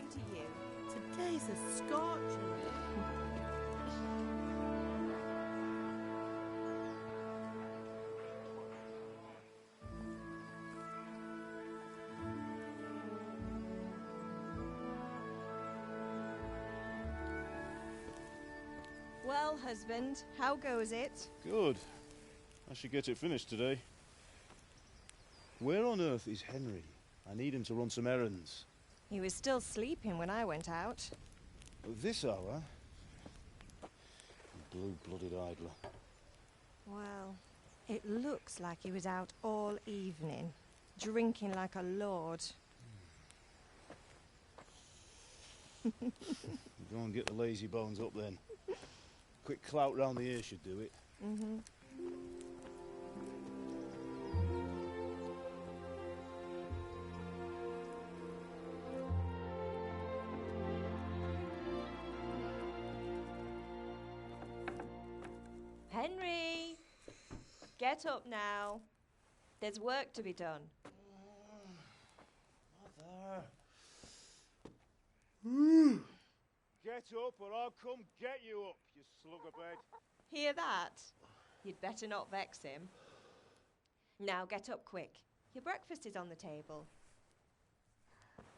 same to you. Today's a scorcher. Well, husband, how goes it? Good. I should get it finished today. Where on earth is Henry? I need him to run some errands. He was still sleeping when I went out. At this hour? Blue-blooded idler. Well, it looks like he was out all evening, drinking like a lord. Go and get the lazy bones up then. Quick clout round the ear should do it. Mm-hmm. Henry! Get up now. There's work to be done. Mother! Get up or I'll come get you up, you slugabed. Hear that? You'd better not vex him. Now get up quick. Your breakfast is on the table.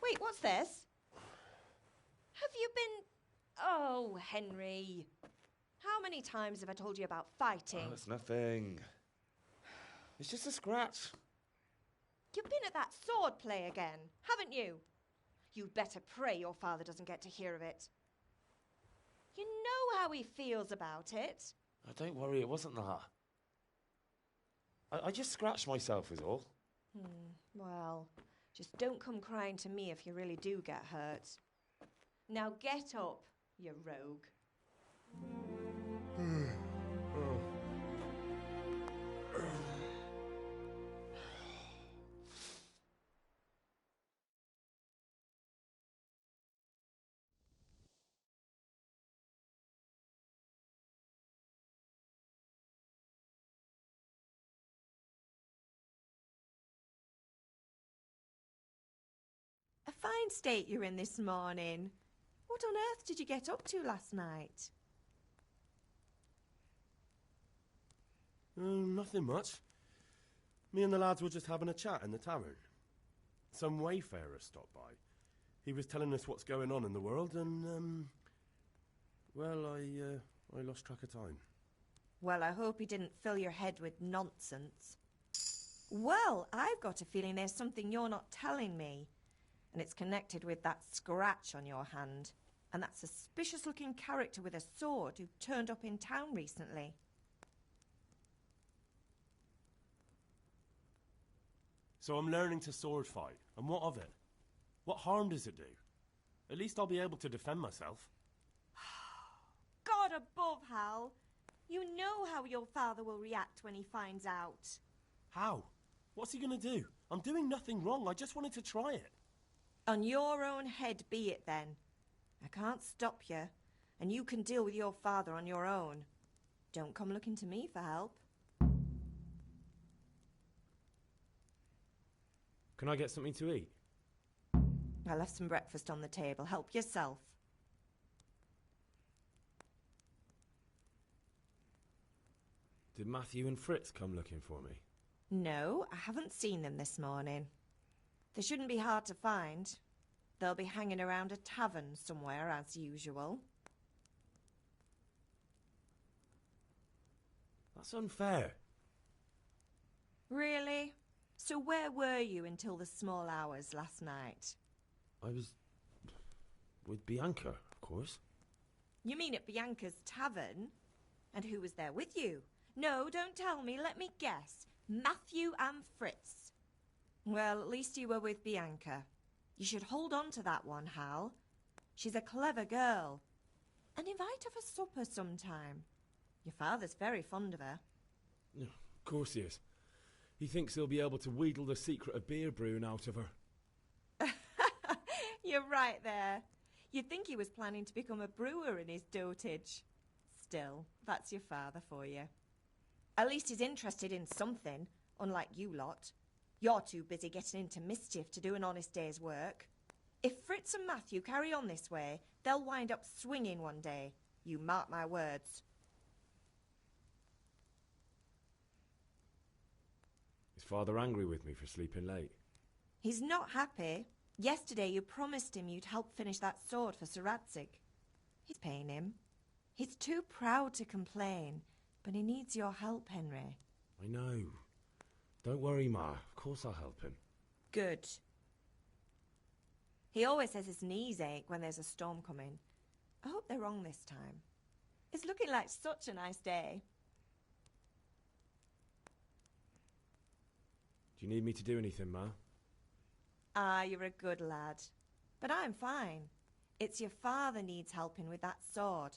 Wait, what's this? Have you been... Oh, Henry. How many times have I told you about fighting? Oh, it's nothing. It's just a scratch. You've been at that sword play again, haven't you? You'd better pray your father doesn't get to hear of it. You know how he feels about it. Oh, don't worry, it wasn't that. I just scratched myself is all. Well, just don't come crying to me if you really do get hurt. Now get up, you rogue. A fine state you're in this morning. What on earth did you get up to last night? Nothing much. Me and the lads were just having a chat in the tavern. Some wayfarer stopped by. He was telling us what's going on in the world and, well, I lost track of time. Well, I hope he didn't fill your head with nonsense. Well, I've got a feeling there's something you're not telling me. And it's connected with that scratch on your hand. And that suspicious-looking character with a sword who turned up in town recently. So I'm learning to sword fight, and what of it? What harm does it do? At least I'll be able to defend myself. God above, Hal. You know how your father will react when he finds out. How? What's he going to do? I'm doing nothing wrong, I just wanted to try it. On your own head be it then. I can't stop you, and you can deal with your father on your own. Don't come looking to me for help. Can I get something to eat? I left some breakfast on the table. Help yourself. Did Matthew and Fritz come looking for me? No, I haven't seen them this morning. They shouldn't be hard to find. They'll be hanging around a tavern somewhere, as usual. That's unfair. Really? So where were you until the small hours last night? I was with Bianca, of course. You mean at Bianca's tavern? And who was there with you? No, don't tell me, let me guess. Matthew and Fritz. Well, at least you were with Bianca. You should hold on to that one, Hal. She's a clever girl. And invite her for supper sometime. Your father's very fond of her. Of course he is. He thinks he'll be able to wheedle the secret of beer brewing out of her. You're right there. You'd think he was planning to become a brewer in his dotage. Still, that's your father for you. At least he's interested in something, unlike you lot. You're too busy getting into mischief to do an honest day's work. If Fritz and Matthew carry on this way, they'll wind up swinging one day. You mark my words. Is Father angry with me for sleeping late? He's not happy. Yesterday you promised him you'd help finish that sword for Sir Radzig. He's paying him. He's too proud to complain, but he needs your help, Henry. I know. Don't worry, Ma. Of course I'll help him. Good. He always says his knees ache when there's a storm coming. I hope they're wrong this time. It's looking like such a nice day. Do you need me to do anything, Ma? Ah, you're a good lad. But I'm fine. It's your father needs helping with that sword.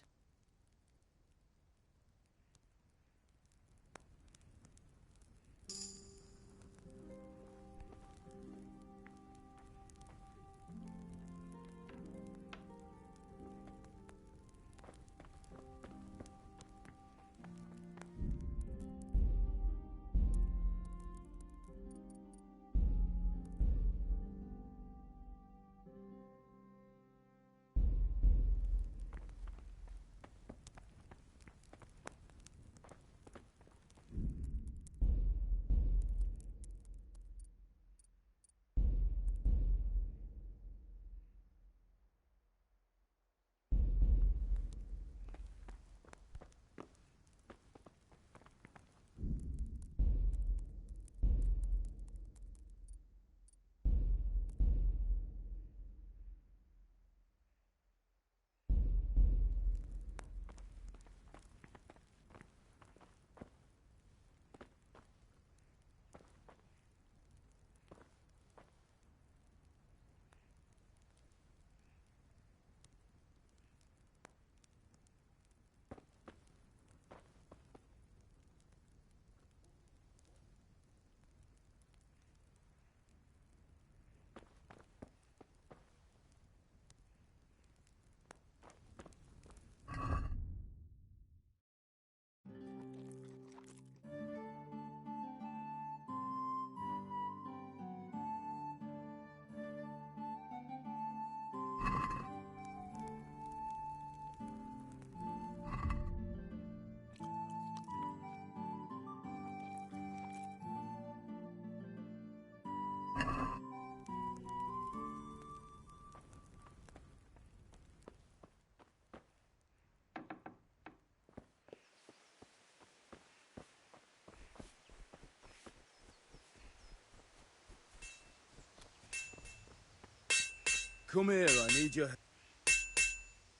Come here, I need your...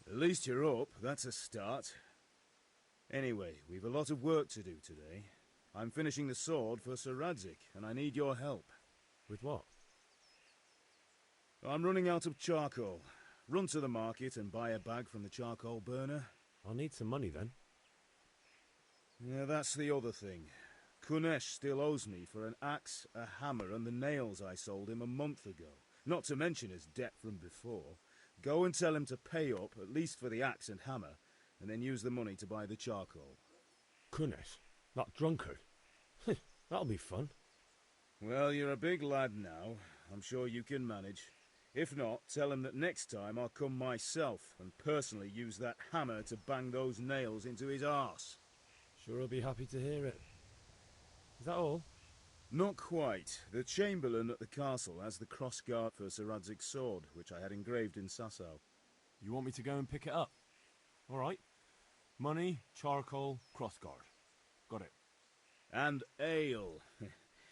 At least you're up, that's a start. Anyway, we've a lot of work to do today. I'm finishing the sword for Sir Radzig, and I need your help. With what? I'm running out of charcoal. Run to the market and buy a bag from the charcoal burner. I'll need some money then. Yeah, that's the other thing. Kunesh still owes me for an axe, a hammer, and the nails I sold him a month ago. Not to mention his debt from before. Go and tell him to pay up, at least for the axe and hammer, and then use the money to buy the charcoal. Kunesh? That drunkard? That'll be fun. Well, you're a big lad now. I'm sure you can manage. If not, tell him that next time I'll come myself and personally use that hammer to bang those nails into his arse. Sure he'll be happy to hear it. Is that all? Not quite. The Chamberlain at the castle has the crossguard for Sir Radzig's sword, which I had engraved in Sasau. You want me to go and pick it up? All right. Money, charcoal, crossguard. Got it. And ale.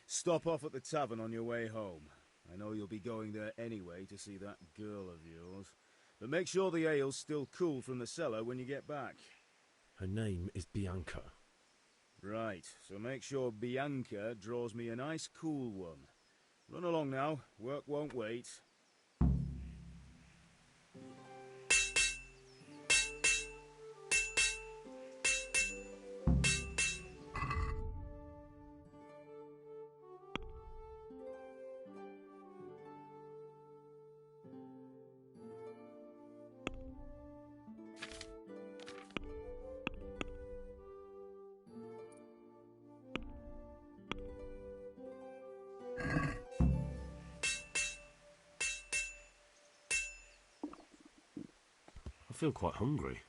Stop off at the tavern on your way home. I know you'll be going there anyway to see that girl of yours. But make sure the ale's still cool from the cellar when you get back. Her name is Bianca. Right, so make sure Bianca draws me a nice cool one. Run along now, work won't wait. feel quite hungry.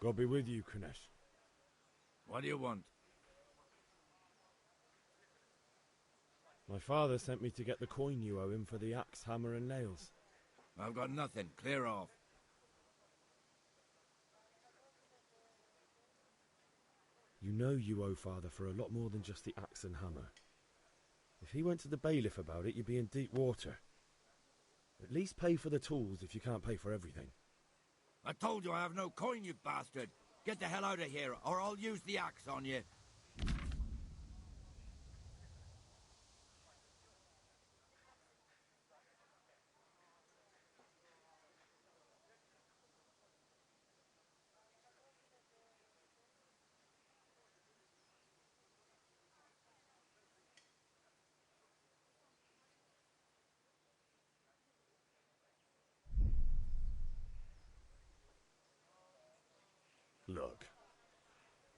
God be with you, Kunesh. What do you want? My father sent me to get the coin you owe him for the axe, hammer and nails. I've got nothing. Clear off. You know you owe father for a lot more than just the axe and hammer. If he went to the bailiff about it, you'd be in deep water. At least pay for the tools if you can't pay for everything. I told you I have no coin, you bastard. Get the hell out of here, or I'll use the axe on you. Look,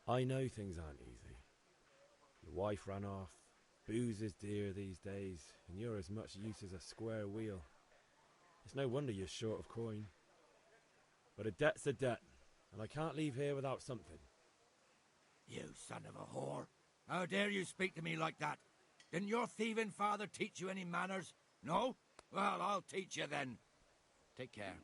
I know things aren't easy. Your wife ran off, booze is dear these days, and you're as much use as a square wheel. It's no wonder you're short of coin. But a debt's a debt, and I can't leave here without something. You son of a whore. How dare you speak to me like that? Didn't your thieving father teach you any manners? No? Well, I'll teach you then. Take care.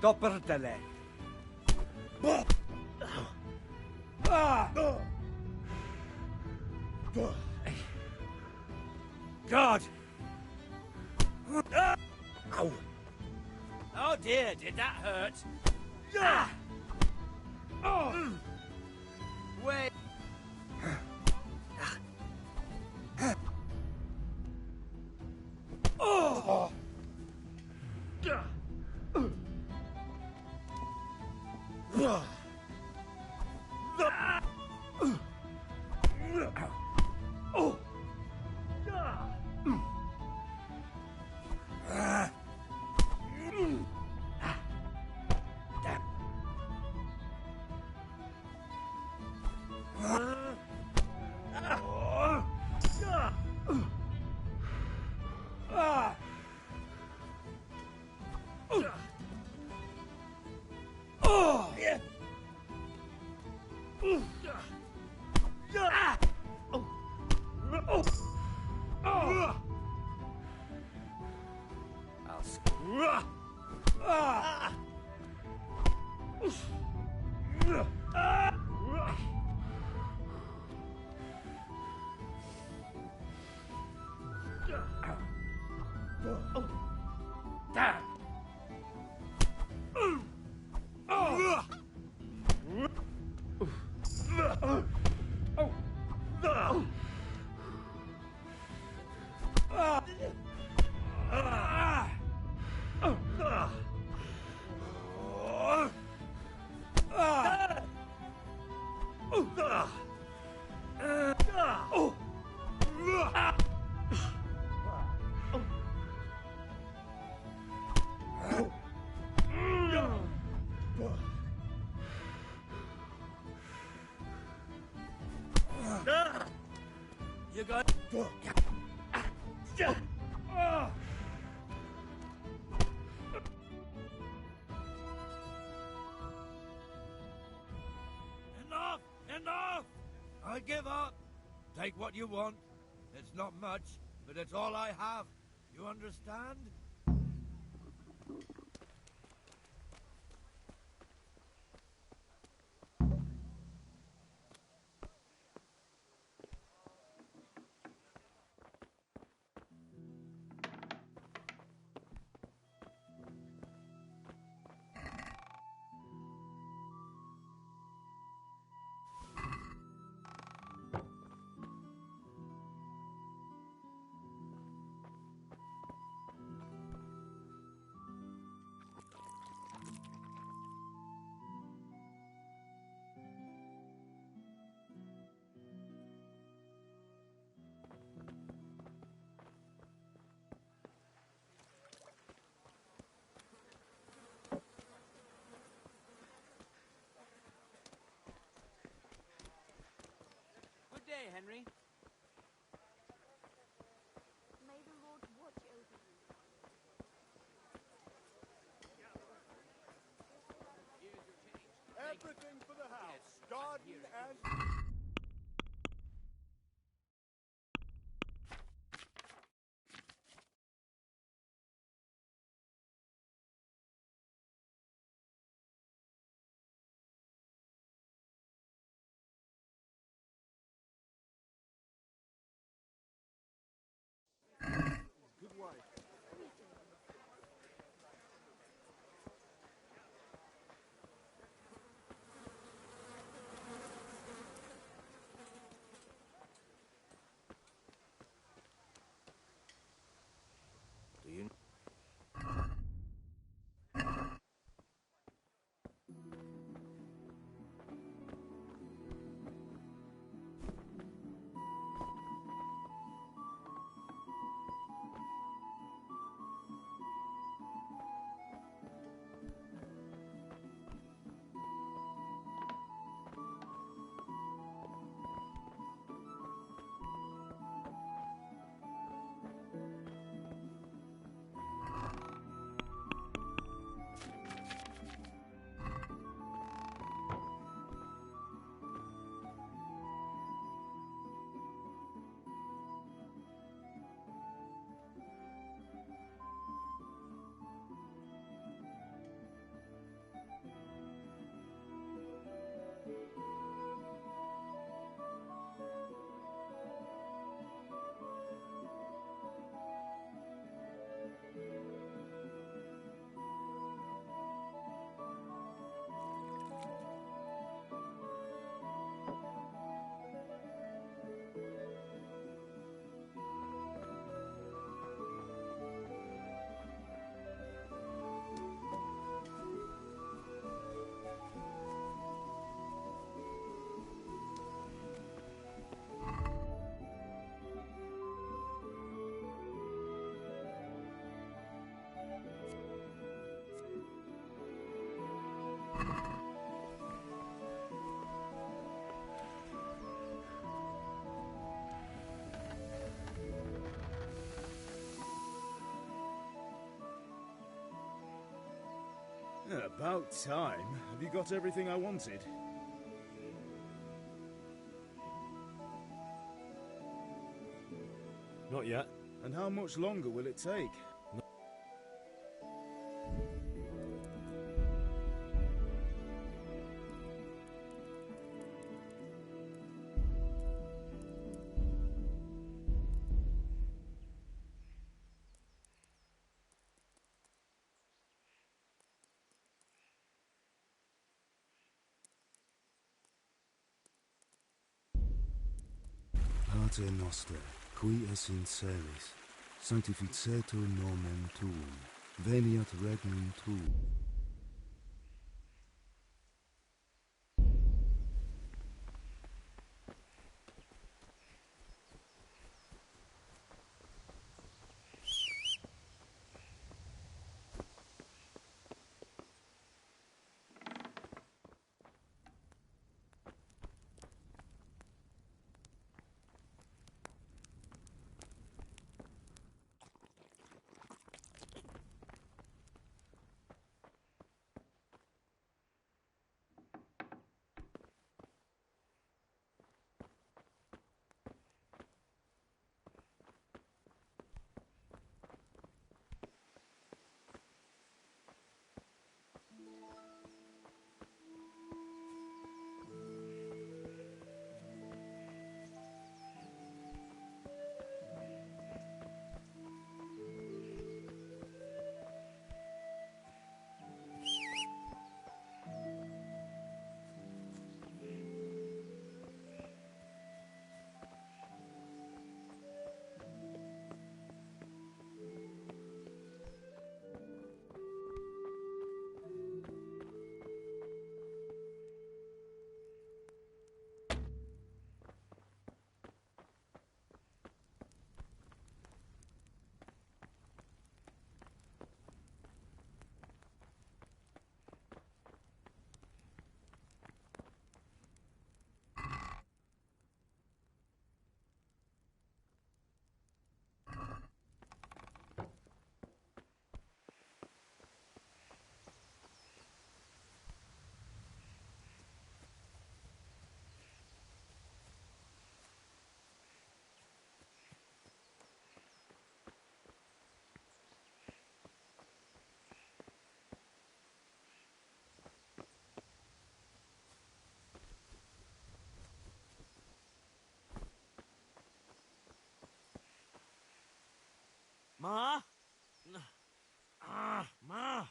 Doppeltele. God! Ow! Oh dear, did that hurt? Oh! Wait. Oh! You got... Enough! Enough! I I give up. Take what you want. It's not much, but it's all I have. You understand? Good day, Henry. May the Lord watch over you. Here's your change. Everything for the house. Garden and... Good wife. Do you... About time. Have you got everything I wanted? Not yet. And how much longer will it take? Pater noster, qui es in celis, sanctificetur nomen tuum, veniat regnum tuum. Ma!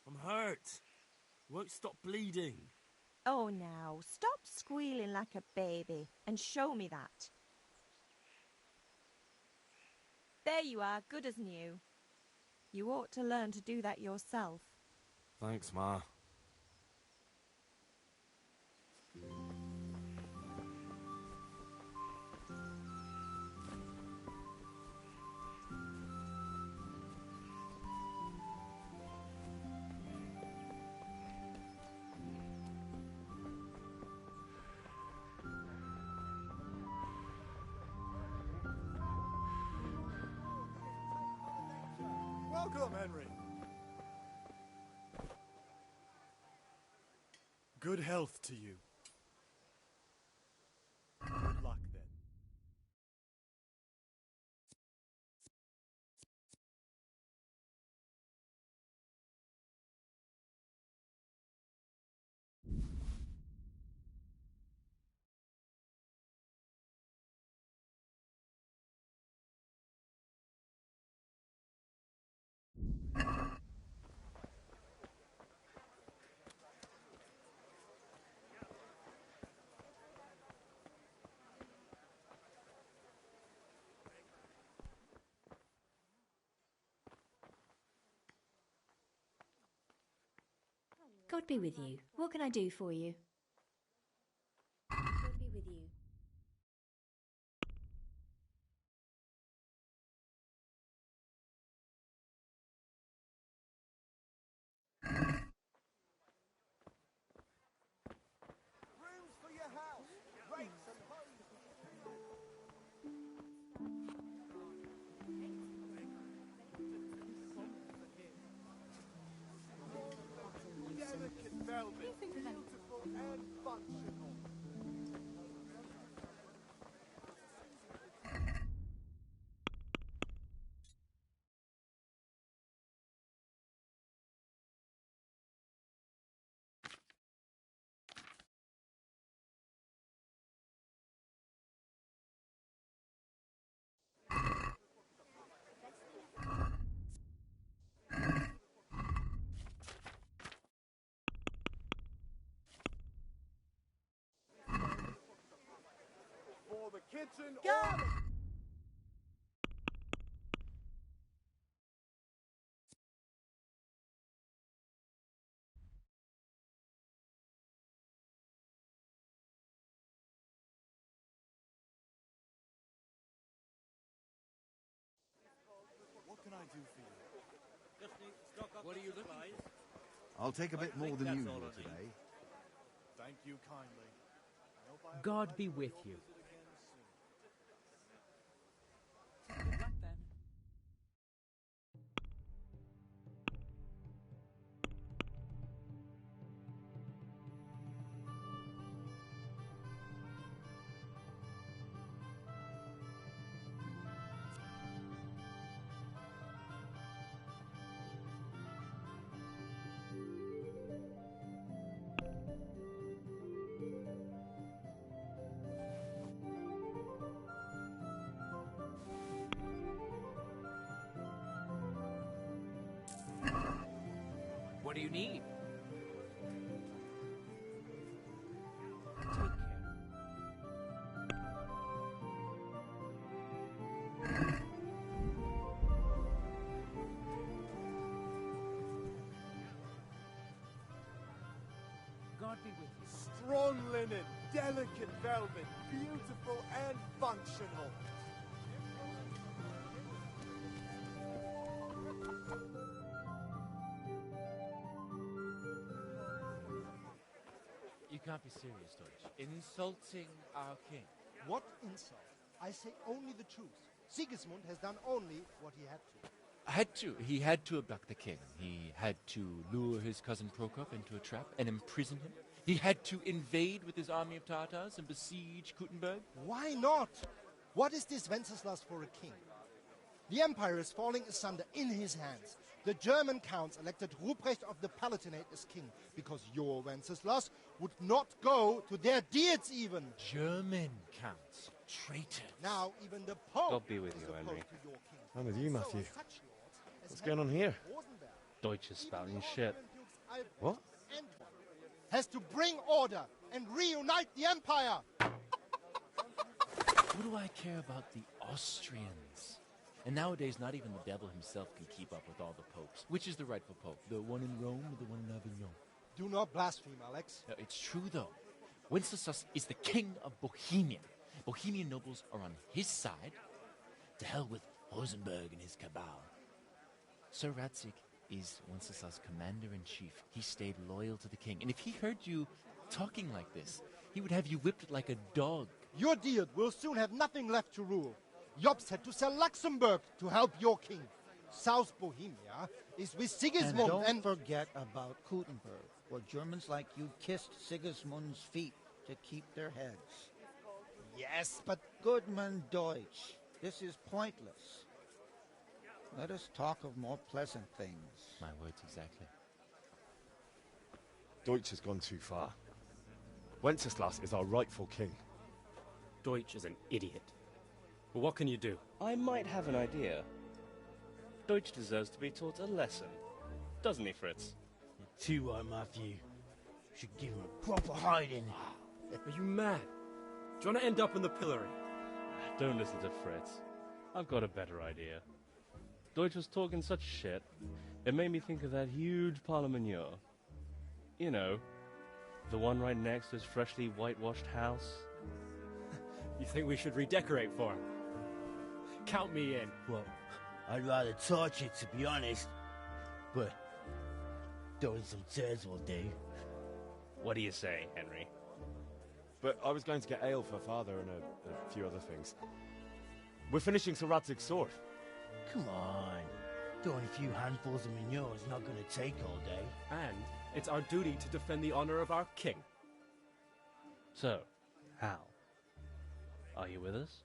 I'm hurt. Won't stop bleeding. Oh, now, stop squealing like a baby and show me that. There you are, good as new. You ought to learn to do that yourself. Thanks, Ma. Welcome, Henry. Good health to you. Good luck, then. God be with you. What can I do for you? God be with you. Rooms for your house. Rakes and hoes. Delicate velvet, beautiful and functional. For the kitchen or the... What can I do for you? What are you looking for? I'll take a bit more than that's usual all I need. today. Thank you kindly. I hope I have God the be pleasure of with your you. visit again soon. Good luck then. What do you need? Take care. God be with you. Strong linen, delicate velvet, beautiful and functional. You can't be serious, Deutsch. Insulting our king. What insult? I say only the truth. Sigismund has done only what he had to. He had to abduct the king. He had to lure his cousin Prokop into a trap and imprison him. He had to invade with his army of Tatars and besiege Kuttenberg. Why not? What is this Wenceslas for a king? The empire is falling asunder in his hands. The German counts elected Ruprecht of the Palatinate as king because your Wenceslas would not go to their deeds even. German counts. Traitors. Now even the Pope God be with is you, opposed Henry. to your king. I'm with you, So Matthew. are such lords as What's going on here? Deutsch is spouting shit. What? Has to bring order and reunite the empire. What do I care about the Austrians? And nowadays, not even the devil himself can keep up with all the popes. Which is the rightful pope? The one in Rome or the one in Avignon? Do not blaspheme, Alex. No, it's true, though. Wenceslas is the king of Bohemia. Bohemian nobles are on his side. To hell with Rosenberg and his cabal. Sir Ratzik is Wenceslas' commander-in-chief. He stayed loyal to the king. And if he heard you talking like this, he would have you whipped like a dog. Your deal will soon have nothing left to rule. Jobst had to sell Luxembourg to help your king. South Bohemia is with Sigismund and don't forget about Kuttenberg, where Germans like you kissed Sigismund's feet to keep their heads. Yes, but... Goodman Deutsch, this is pointless. Let us talk of more pleasant things. My words exactly. Deutsch has gone too far. Wenceslas is our rightful king. Deutsch is an idiot. But what can you do? I might have an idea. Deutsch deserves to be taught a lesson. Doesn't he, Fritz? You're too right, Matthew. Should give him a proper hiding. Are you mad? Do you want to end up in the pillory? Don't listen to Fritz. I've got a better idea. Deutsch was talking such shit, it made me think of that huge parliament. You know, the one right next to his freshly whitewashed house. You think we should redecorate for him? Count me in. Well, I'd rather torch it, to be honest. But throwing some tears will do. What do you say, Henry? But I was going to get ale for father and a few other things. We're finishing Sir Radzig's sword. Come on. Throwing a few handfuls of manure is not going to take all day. And it's our duty to defend the honor of our king. So, Hal, are you with us?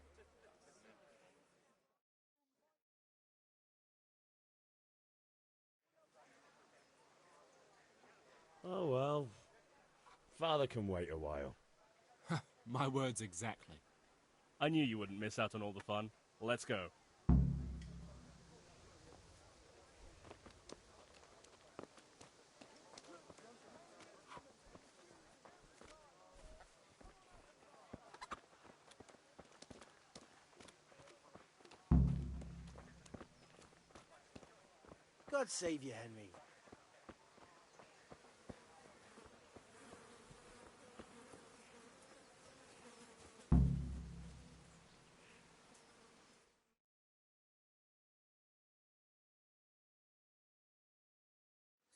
Oh well. Father can wait a while. My words exactly. I knew you wouldn't miss out on all the fun. Let's go. God save you, Henry.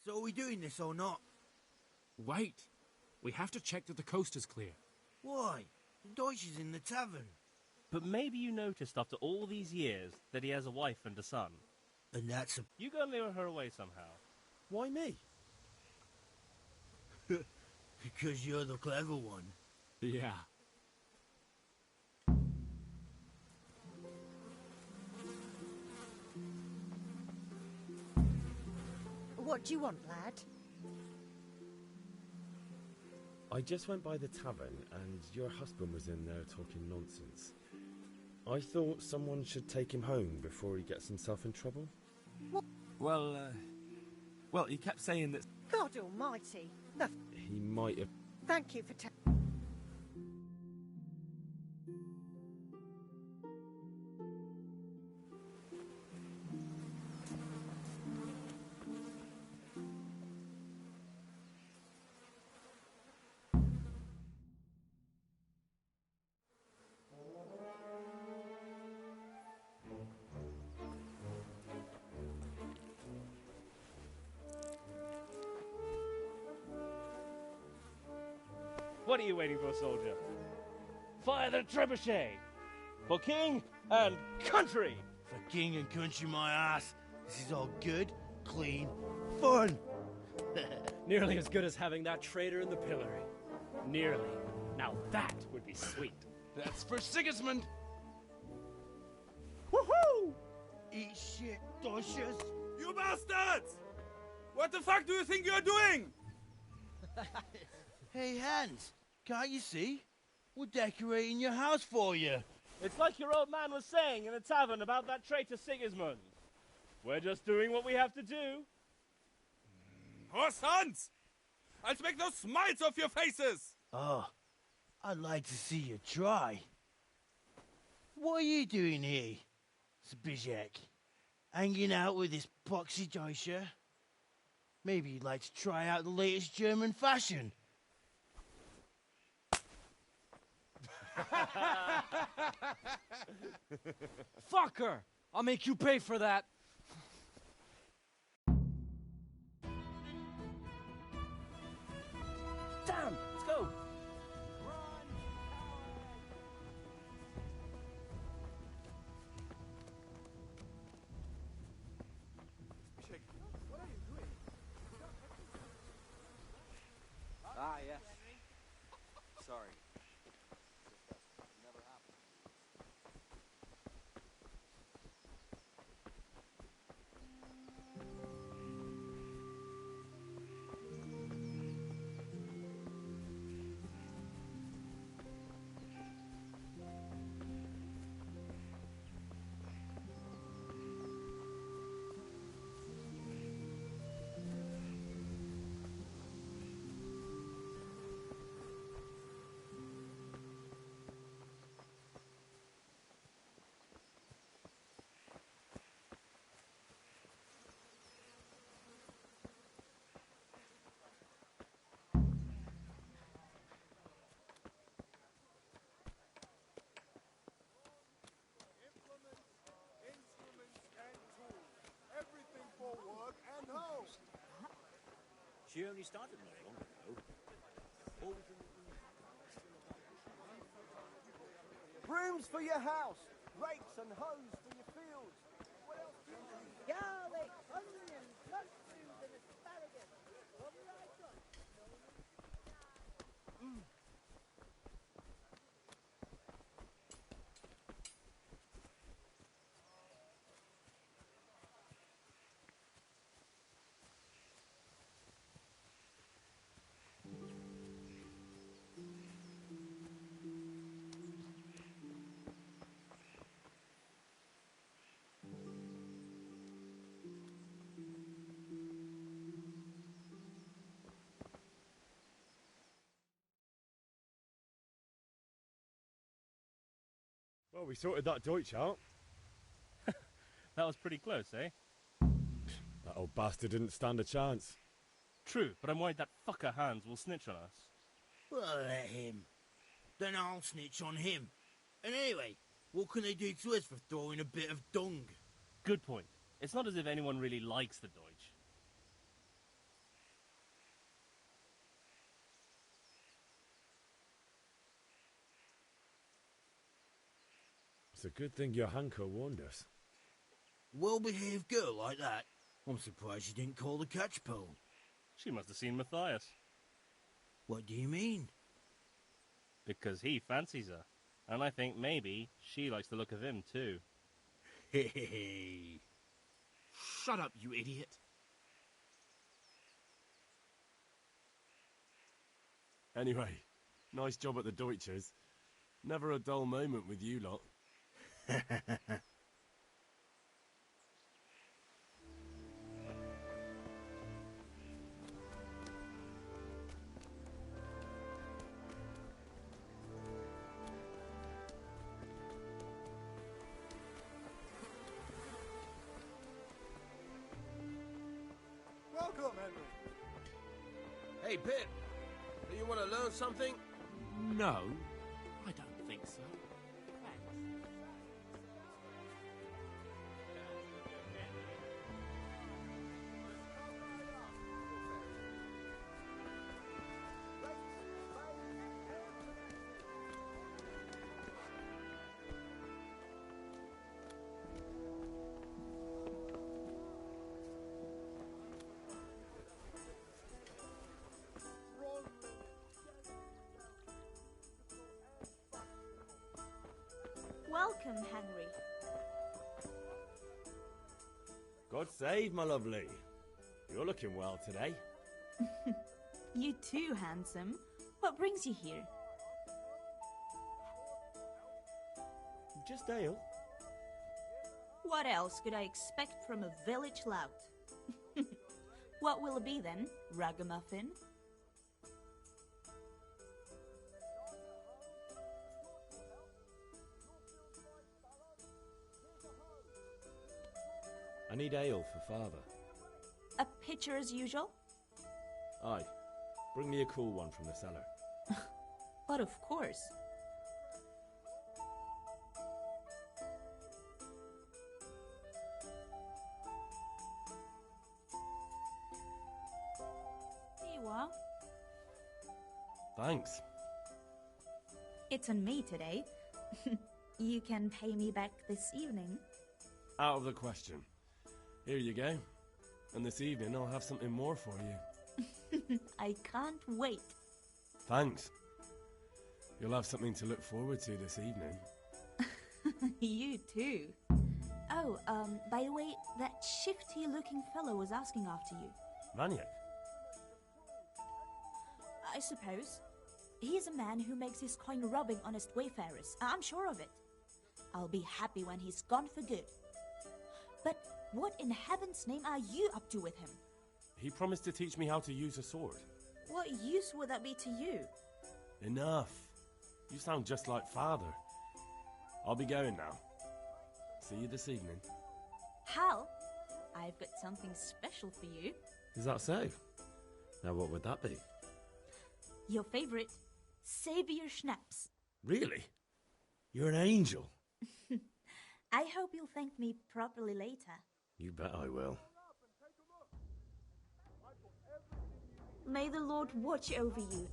So are we doing this or not? Wait. We have to check that the coast is clear. Why? The Deutsch is in the tavern. But maybe you noticed after all these years that he has a wife and a son. And that's a... You go and lure her away somehow. Why me? Because you're the clever one. Yeah. What do you want, lad? I just went by the tavern and your husband was in there talking nonsense. I thought someone should take him home before he gets himself in trouble. What? Well, he kept saying that... God almighty. He might have... Thank you for What are you waiting for, soldier? Fire the trebuchet! For king and country! For king and country, my ass. This is all good, clean, fun. Nearly as good as having that traitor in the pillory. Nearly. Now that would be sweet. That's for Sigismund! Woohoo! Eat shit, Deutsches. You bastards! What the fuck do you think you're doing? Hey, Hans, can't you see? We're decorating your house for you. It's like your old man was saying in the tavern about that traitor Sigismund. We're just doing what we have to do. Oh, sons! I'll make those smiles off your faces! Oh, I'd like to see you try. What are you doing here, Zbyszek? Hanging out with this poxy Deutscher? Maybe you'd like to try out the latest German fashion. Fuck her! I'll make you pay for that. Damn! Let's go! Ah, yes. Sorry. Never happened. She only started not long ago. Brooms for your house, rakes and hoes for your fields. What else do you need? Garlic, onions, mushrooms, and asparagus. Come right up. Well, we sorted that Deutsch out. That was pretty close, eh? That old bastard didn't stand a chance. True, but I'm worried that fucker Hans will snitch on us. Well, let him. Then I'll snitch on him. And anyway, what can they do to us for throwing a bit of dung? Good point. It's not as if anyone really likes the Deutsch. It's a good thing your Hanko warned us. Well-behaved girl like that. I'm surprised she didn't call the catch pole. She must have seen Matthias. What do you mean? Because he fancies her. And I think maybe she likes the look of him too. Hey. Shut up, you idiot. Anyway, nice job at the Deutschers. Never a dull moment with you lot. Welcome, Henry. Hey, Pip. Do you want to learn something? No, I don't think so. Welcome, Henry. God save, my lovely. You're looking well today. You too, handsome. What brings you here? Just ale. What else could I expect from a village lout? What will it be then, ragamuffin? I need ale for father. A pitcher as usual? Aye. Bring me a cool one from the cellar. But of course. Here you are. Thanks. It's on me today. You can pay me back this evening. Out of the question. Here you go. And this evening I'll have something more for you. I can't wait. Thanks. You'll have something to look forward to this evening. You too. Oh, by the way, that shifty-looking fellow was asking after you. Maniac? I suppose. He's a man who makes his coin robbing honest wayfarers. I'm sure of it. I'll be happy when he's gone for good. But what in heaven's name are you up to with him? He promised to teach me how to use a sword. What use would that be to you? Enough. You sound just like father. I'll be going now. See you this evening. Hal, I've got something special for you. Is that so? Now what would that be? Your favorite, Savior Schnapps. Really? You're an angel. I hope you'll thank me properly later. You bet I will. May the Lord watch over you.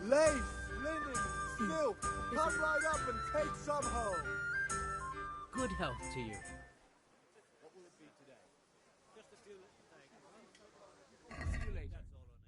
Lace, linen, silk, come right up and take some home. Good health to you. What will it be today? Just a few little things. See you later. That's all I need.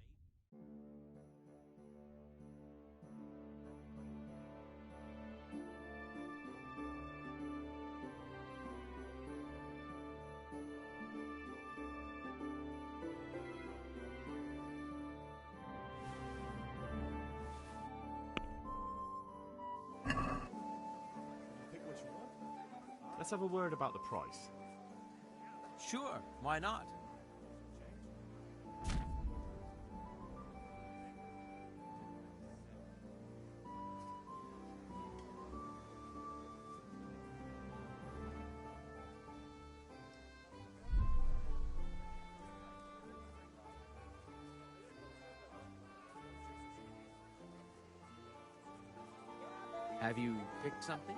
Let's have a word about the price. Sure, why not? Have you picked something?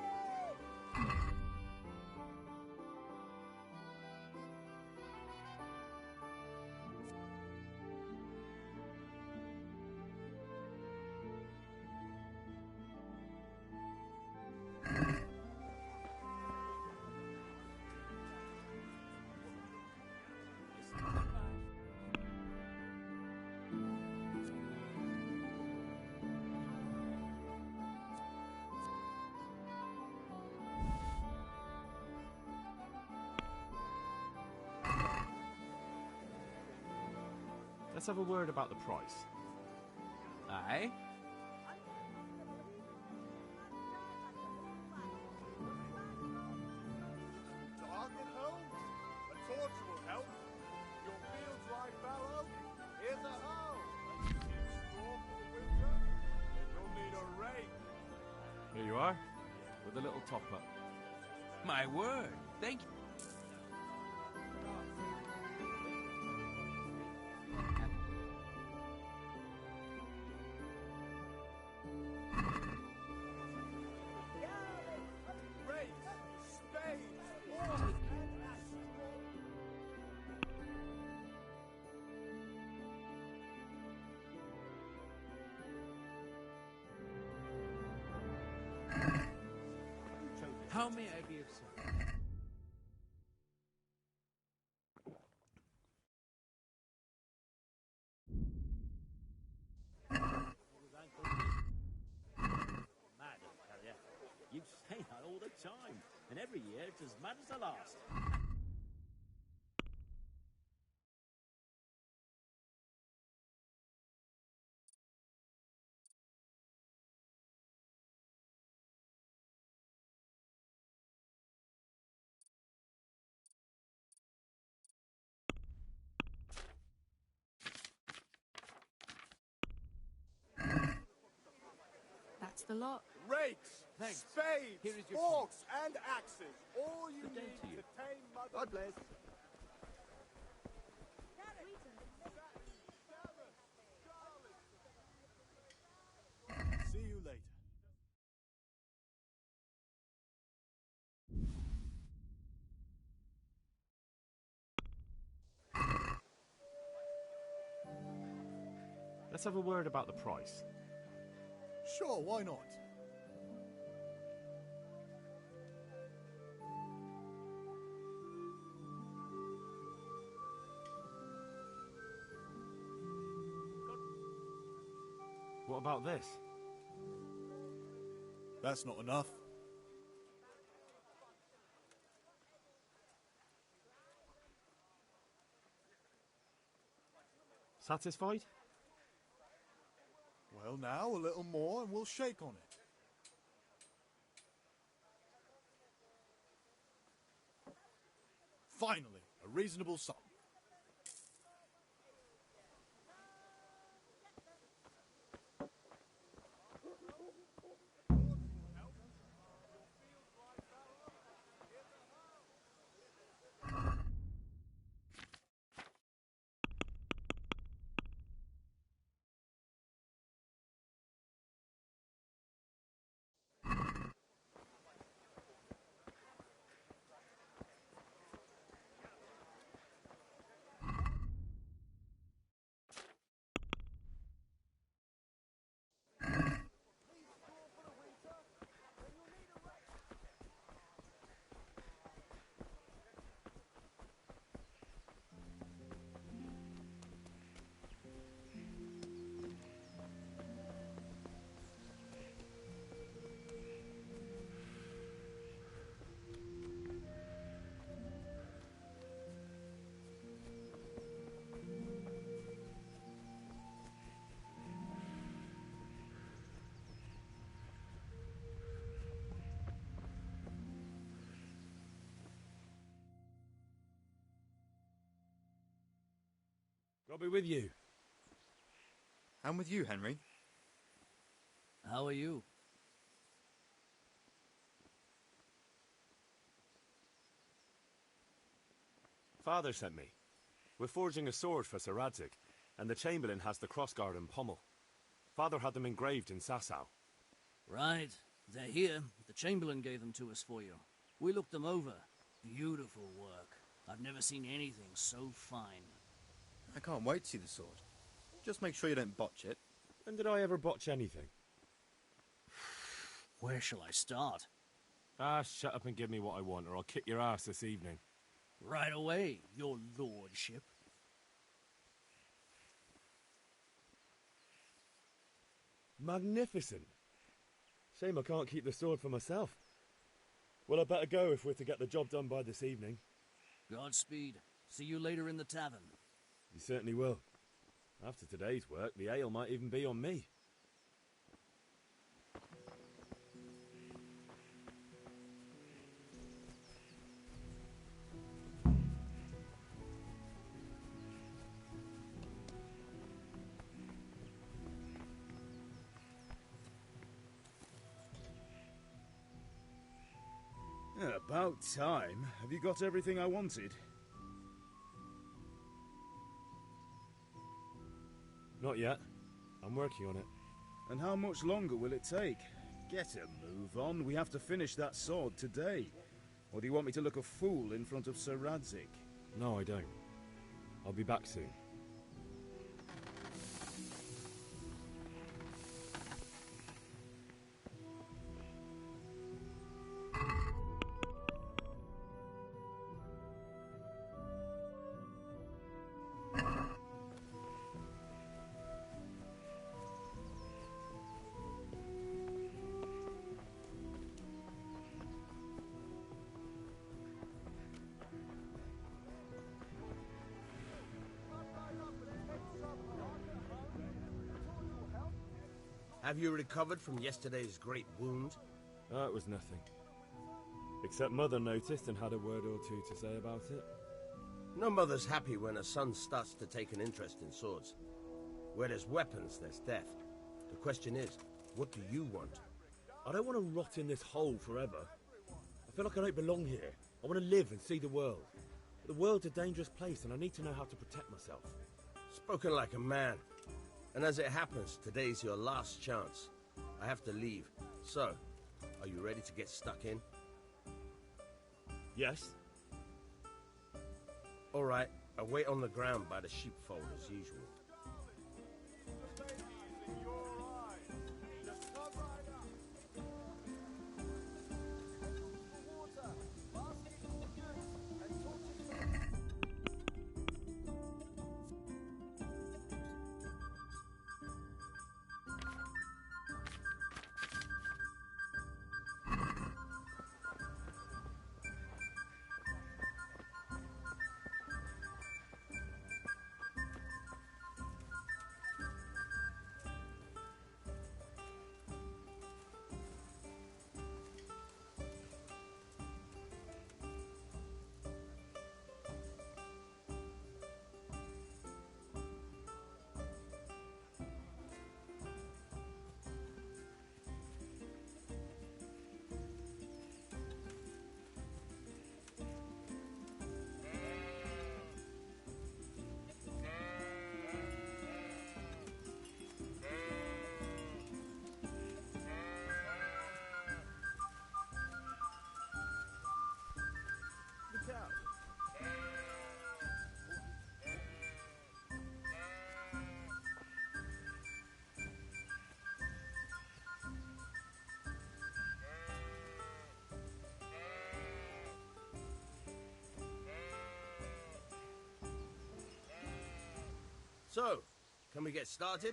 Let's have a word about the price. Aye? Dark at home? A torch will help. Your fields lie fallow? Here's a hoe. Straw for the winter? Then you'll need a rake. Here you are, with a little top up. My word, thank you. How may I be of service? Mad, I tell ya. You say that all the time, and every year it's as mad as the last. That's the lot. Rakes, Thanks. spades, Here is your forks, and axes. All you Good day need to you. to tame Mother. God bless. See you later. Let's have a word about the price. Sure, why not? What about this? That's not enough. Satisfied? Well, now a little more and we'll shake on it. Finally, a reasonable sum. God be with you. I'm with you, Henry. How are you? Father sent me. We're forging a sword for Sir Radzig, and the Chamberlain has the crossguard and pommel. Father had them engraved in Sasau. Right. They're here. The Chamberlain gave them to us for you. We looked them over. Beautiful work. I've never seen anything so fine. I can't wait to see the sword. Just make sure you don't botch it. When did I ever botch anything? Where shall I start? Ah, shut up and give me what I want, or I'll kick your ass this evening. Right away, your lordship. Magnificent. Shame I can't keep the sword for myself. Well, I better go if we're to get the job done by this evening. Godspeed. See you later in the tavern. You certainly will. After today's work, the ale might even be on me. About time. Have you got everything I wanted? Not yet. I'm working on it. And how much longer will it take? Get a move on. We have to finish that sword today. Or do you want me to look a fool in front of Sir Radzig? No, I don't. I'll be back soon. Have you recovered from yesterday's great wound? Oh, it was nothing. Except Mother noticed and had a word or two to say about it. No mother's happy when a son starts to take an interest in swords. Where there's weapons, there's death. The question is, what do you want? I don't want to rot in this hole forever. I feel like I don't belong here. I want to live and see the world. But the world's a dangerous place and I need to know how to protect myself. Spoken like a man. And as it happens, today's your last chance. I have to leave. So, are you ready to get stuck in? Yes. All right, I'll wait on the ground by the sheepfold as usual. So, can we get started?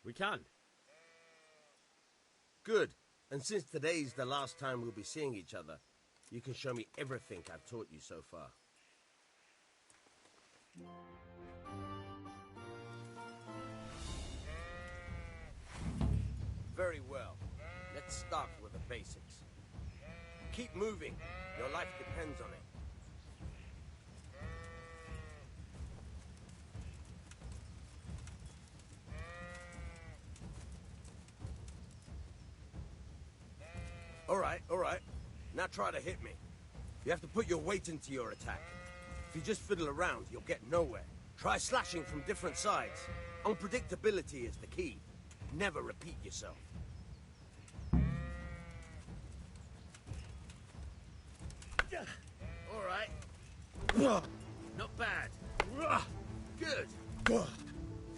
We can. Good. And since today's the last time we'll be seeing each other, you can show me everything I've taught you so far. Very well. Let's start with the basics. Keep moving. Your life depends on it. Now try to hit me. You have to put your weight into your attack. If you just fiddle around, you'll get nowhere. Try slashing from different sides. Unpredictability is the key. Never repeat yourself. All right. Not bad. Good.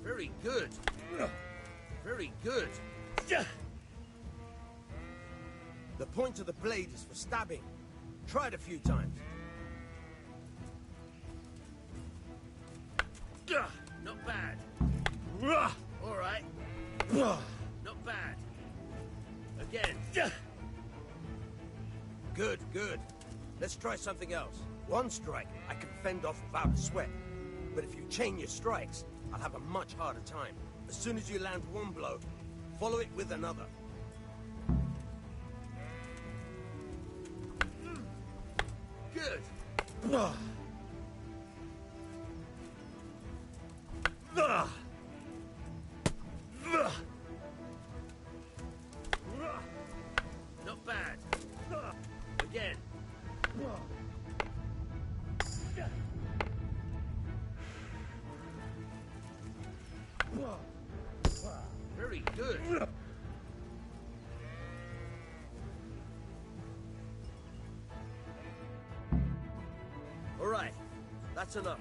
Very good. Very good. The point of the blade is for stabbing. Try it a few times. Not bad. All right. Not bad. Again. Good, good. Let's try something else. One strike I can fend off without a sweat. But if you chain your strikes, I'll have a much harder time. As soon as you land one blow, follow it with another. Good. Not bad. Again. Very good. All right, that's enough.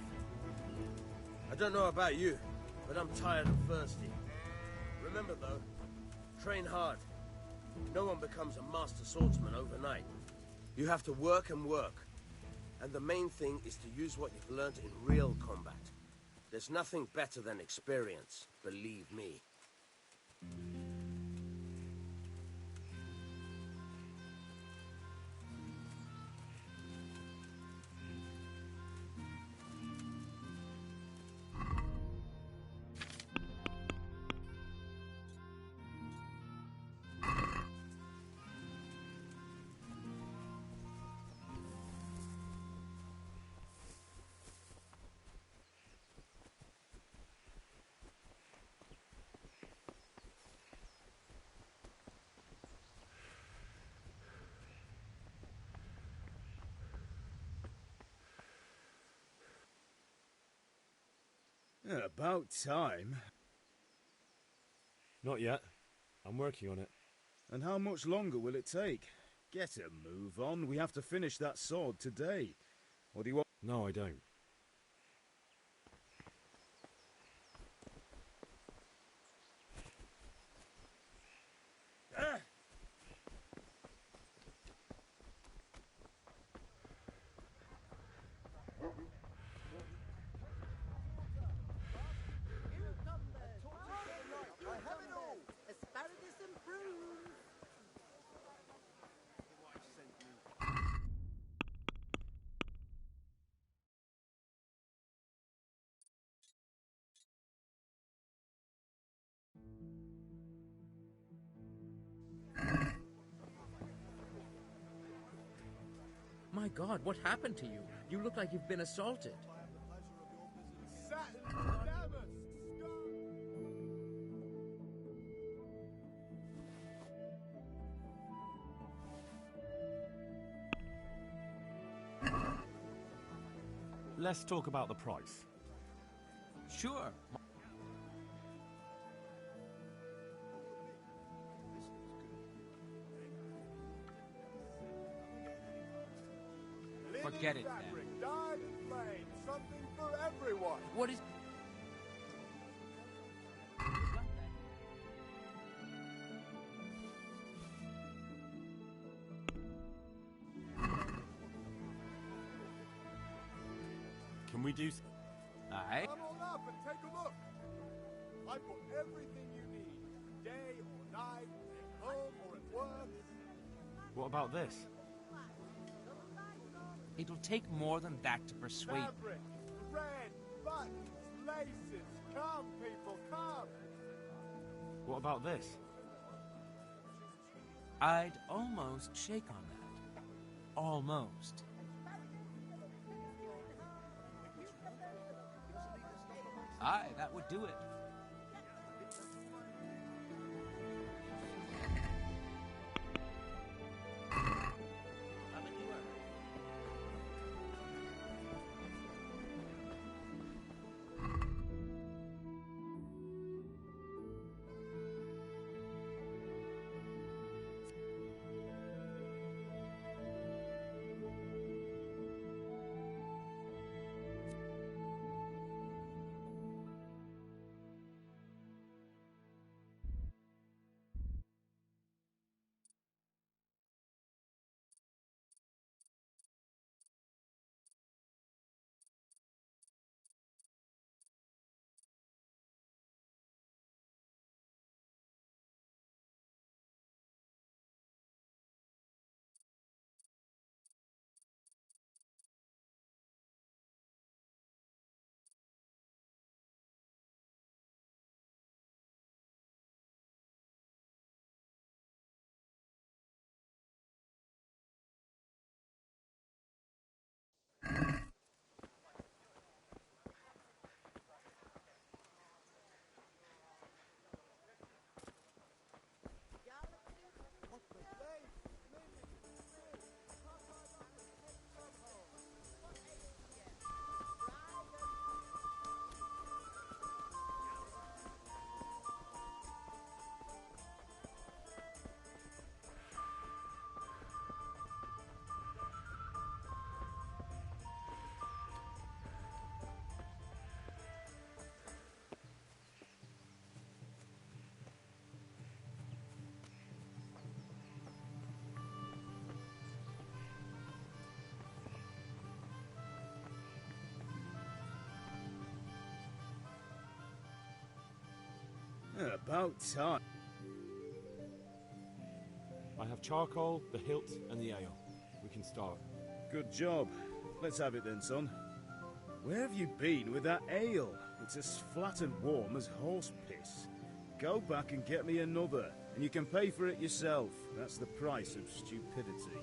I don't know about you, but I'm tired and thirsty. Remember though, train hard. No one becomes a master swordsman overnight. You have to work and work. And the main thing is to use what you've learned in real combat. There's nothing better than experience, believe me. Yeah, about time. Not yet. I'm working on it. And how much longer will it take? Get a move on. We have to finish that sword today. What do you want? No, I don't. Asparagus and prunes. My God, what happened to you? You look like you've been assaulted. Let's talk about the price. Sure. Forget it, fabric, dyed in flame, something for everyone. What is... Can we do... Aye? Come on up and take a look. I've got everything you need, day or night, at home or at work. What about this? It'll take more than that to persuade... Fabric, thread, buttons, laces. Come, people, come. What about this? I'd almost shake on that. Almost. Aye, that would do it. About time. I have charcoal, the hilt, and the ale. We can start. Good job. Let's have it then, son. Where have you been with that ale? It's as flat and warm as horse piss. Go back and get me another, and you can pay for it yourself. That's the price of stupidity.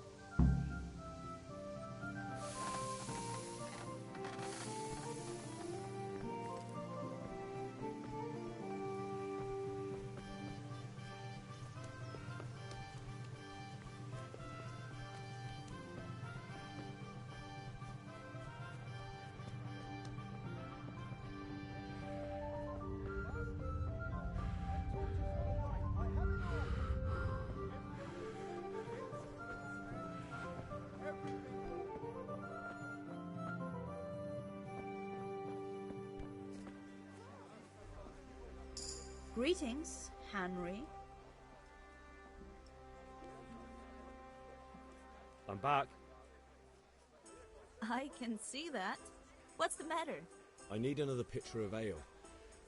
Greetings, Henry. I'm back. I can see that. What's the matter? I need another pitcher of ale.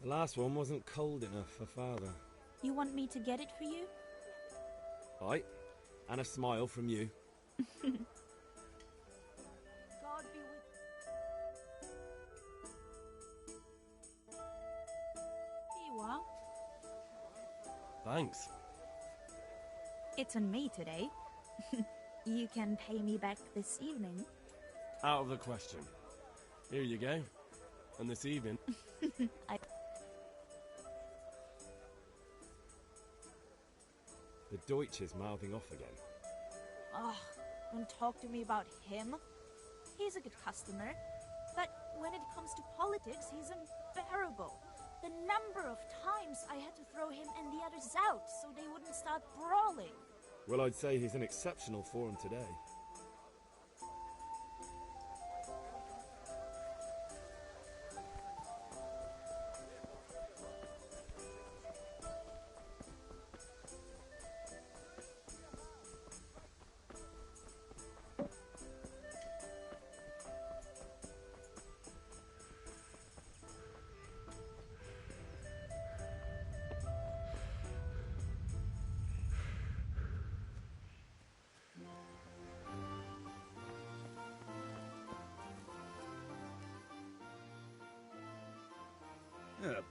The last one wasn't cold enough for Father. You want me to get it for you? Aye, and a smile from you. God be with... Here you are. Thanks. It's on me today. You can pay me back this evening. Out of the question. Here you go. And this evening... The Deutsch is mouthing off again. Oh, don't talk to me about him. He's a good customer. But when it comes to politics, he's unbearable. The number of times I had to throw him and the others out so they wouldn't start brawling. Well, I'd say he's in exceptional form today.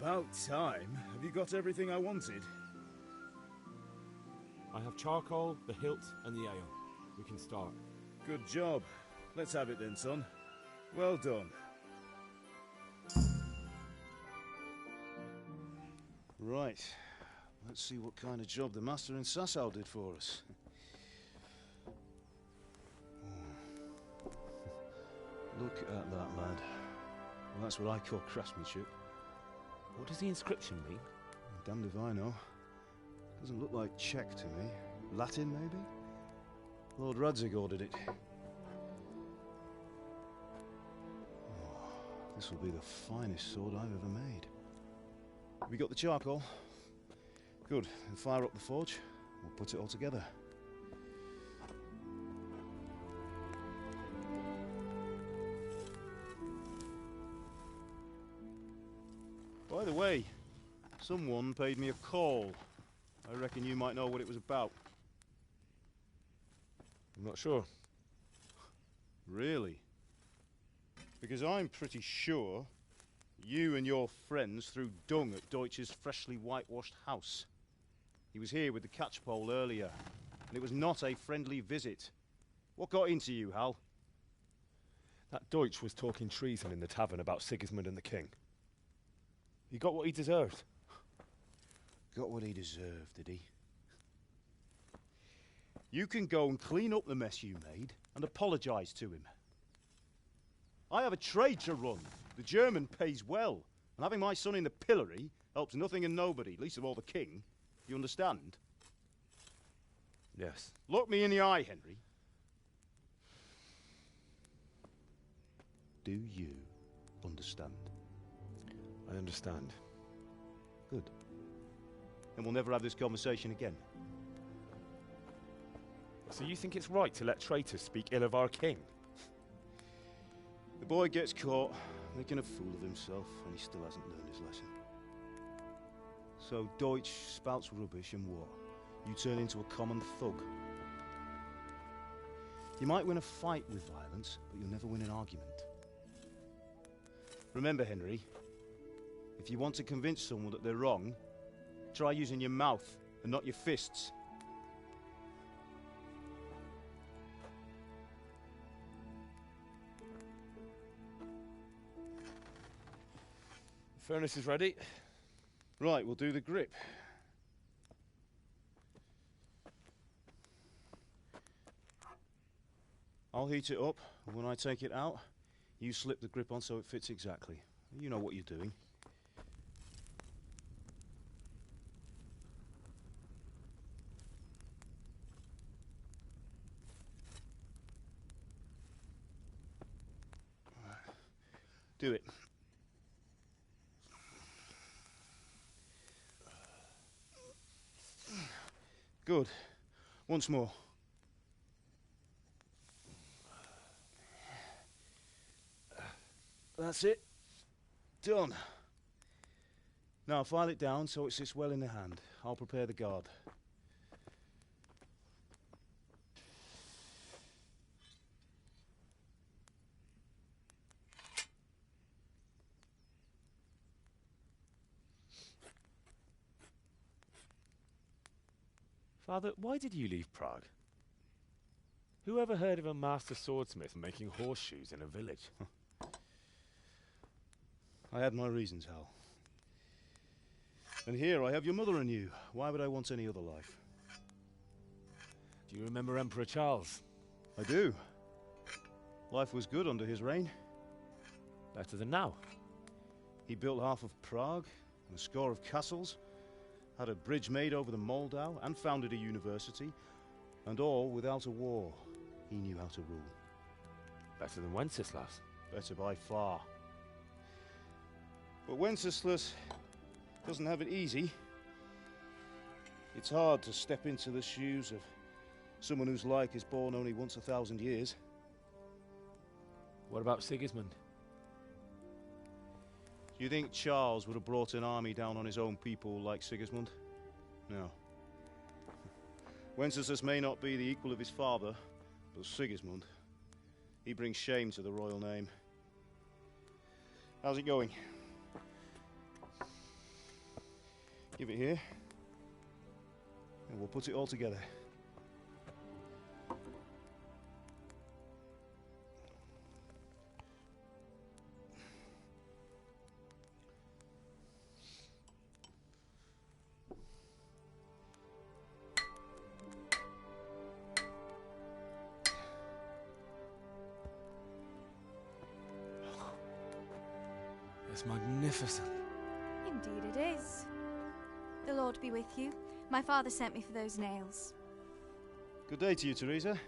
About time. Have you got everything I wanted? I have charcoal, the hilt, and the ale. We can start. Good job. Let's have it then, son. Well done. Right. Let's see what kind of job the master in Sasau did for us. Look at that, lad. Well, that's what I call craftsmanship. What does the inscription mean? Damned if I know. Doesn't look like Czech to me. Latin, maybe? Lord Radzig ordered it. Oh, this will be the finest sword I've ever made. Have you got the charcoal? Good. Then fire up the forge. We'll put it all together. By the way, someone paid me a call. I reckon you might know what it was about. I'm not sure. Really? Because I'm pretty sure you and your friends threw dung at Deutsch's freshly whitewashed house. He was here with the catchpole earlier, and it was not a friendly visit. What got into you, Hal? That Deutsch was talking treason in the tavern about Sigismund and the king. He got what he deserved. Got what he deserved, did he? You can go and clean up the mess you made and apologise to him. I have a trade to run. The German pays well, and having my son in the pillory helps nothing and nobody, least of all the king. You understand? Yes. Look me in the eye, Henry. Do you understand? I understand. Good. And we'll never have this conversation again. So you think it's right to let traitors speak ill of our king? The boy gets caught making a fool of himself, and he still hasn't learned his lesson. So Deutsch spouts rubbish and what? You turn into a common thug. You might win a fight with violence, but you'll never win an argument. Remember, Henry, if you want to convince someone that they're wrong, try using your mouth and not your fists. The furnace is ready. Right, we'll do the grip. I'll heat it up, and when I take it out, you slip the grip on so it fits exactly. You know what you're doing. Do it. Good. Once more. That's it. Done. Now file it down so it sits well in the hand. I'll prepare the guard. Father, why did you leave Prague? Who ever heard of a master swordsmith making horseshoes in a village? I had my reasons, Hal. And here I have your mother and you. Why would I want any other life? Do you remember Emperor Charles? I do. Life was good under his reign. Better than now. He built half of Prague and a score of castles, had a bridge made over the Moldau, and founded a university, and all without a war. He knew how to rule. Better than Wenceslas. Better by far. But Wenceslas doesn't have it easy. It's hard to step into the shoes of someone whose like is born only once 1,000 years. What about Sigismund? Do you think Charles would have brought an army down on his own people like Sigismund? No. Wenceslas may not be the equal of his father, but Sigismund, he brings shame to the royal name. How's it going? Give it here, and we'll put it all together. It's magnificent. Indeed it is. The Lord be with you. My father sent me for those nails. Good day to you, Teresa.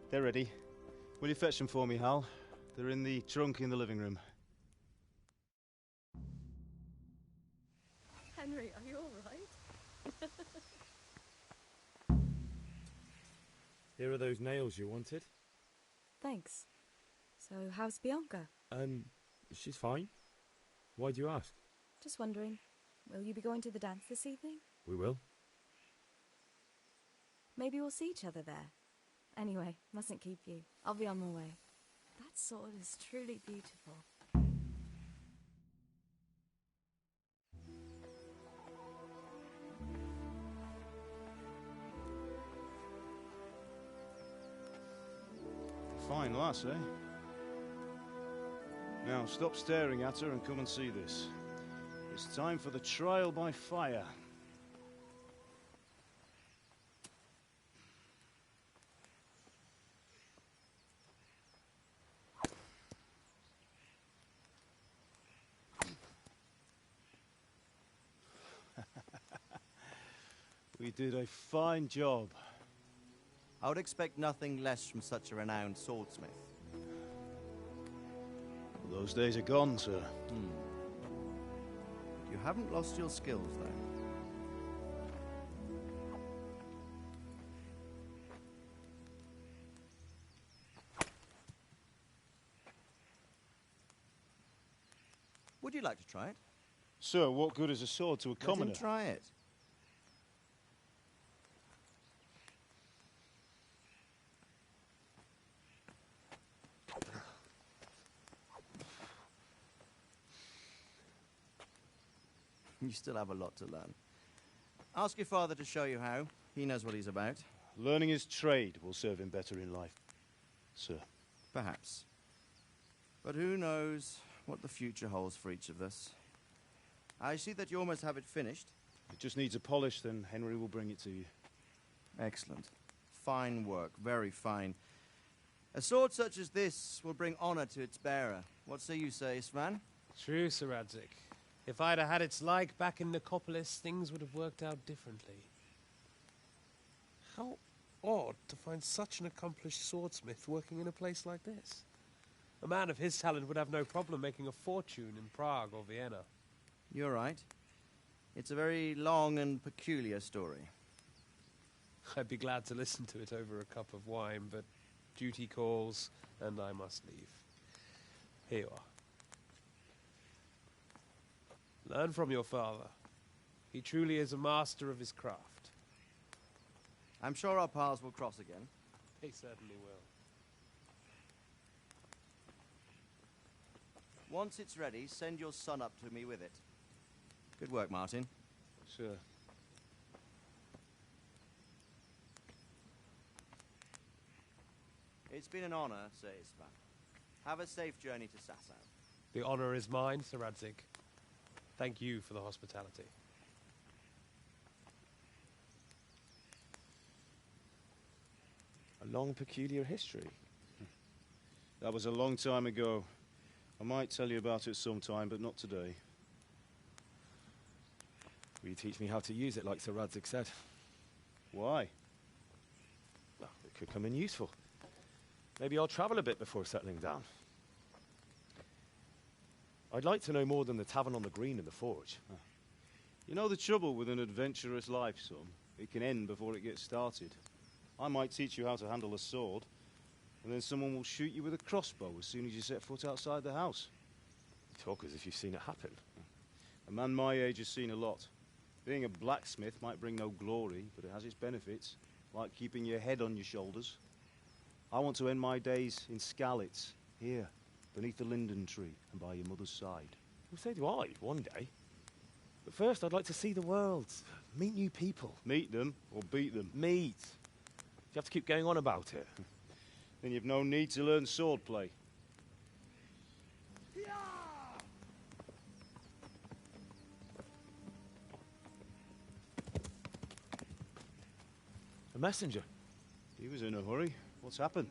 They're ready. Will you fetch them for me, Hal? They're in the trunk in the living room. Henry, are you all right? Here are those nails you wanted. Thanks. So, how's Bianca? She's fine. Why do you ask? Just wondering, will you be going to the dance this evening? We will. Maybe we'll see each other there. Anyway, mustn't keep you. I'll be on my way. That sword is truly beautiful. Fine lass, eh? Now, stop staring at her and come and see this. It's time for the trial by fire. We did a fine job. I would expect nothing less from such a renowned swordsmith. Well, those days are gone, sir. You haven't lost your skills, though. Would you like to try it? Sir, what good is a sword to a commoner? Let him try it. You still have a lot to learn. Ask your father to show you how. He knows what he's about. Learning his trade will serve him better in life, sir. Perhaps. But who knows what the future holds for each of us. I see that you almost have it finished. It just needs a polish, then Henry will bring it to you. Excellent. Fine work, very fine. A sword such as this will bring honor to its bearer. What say you, Sir Istvan? True, Sir Radzik. If I'd have had its like back in Nicopolis, things would have worked out differently. How odd to find such an accomplished swordsmith working in a place like this. A man of his talent would have no problem making a fortune in Prague or Vienna. You're right. It's a very long and peculiar story. I'd be glad to listen to it over a cup of wine, but duty calls, and I must leave. Here you are. Learn from your father. He truly is a master of his craft. I'm sure our paths will cross again. He certainly will. Once it's ready, send your son up to me with it. Good work, Martin. Sir. It's been an honor, Sir Istvan. Have a safe journey to Sasau. The honor is mine, Sir Radzik. Thank you for the hospitality. A long, peculiar history. That was a long time ago. I might tell you about it sometime, but not today. Will you teach me how to use it like Sir Radzik said? Why? Well, it could come in useful. Maybe I'll travel a bit before settling down. I'd like to know more than the tavern on the green and the forge. You know the trouble with an adventurous life, son? It can end before it gets started. I might teach you how to handle a sword, and then someone will shoot you with a crossbow as soon as you set foot outside the house. You talk as if you've seen it happen. A man my age has seen a lot. Being a blacksmith might bring no glory, but it has its benefits, like keeping your head on your shoulders. I want to end my days in Skalitz, here, beneath the linden tree and by your mother's side. Well, so do I, one day. But first, I'd like to see the world, meet new people. Meet them or beat them? Meet. You have to keep going on about it. Then you've no need to learn swordplay. A messenger. He was in a hurry. What's happened?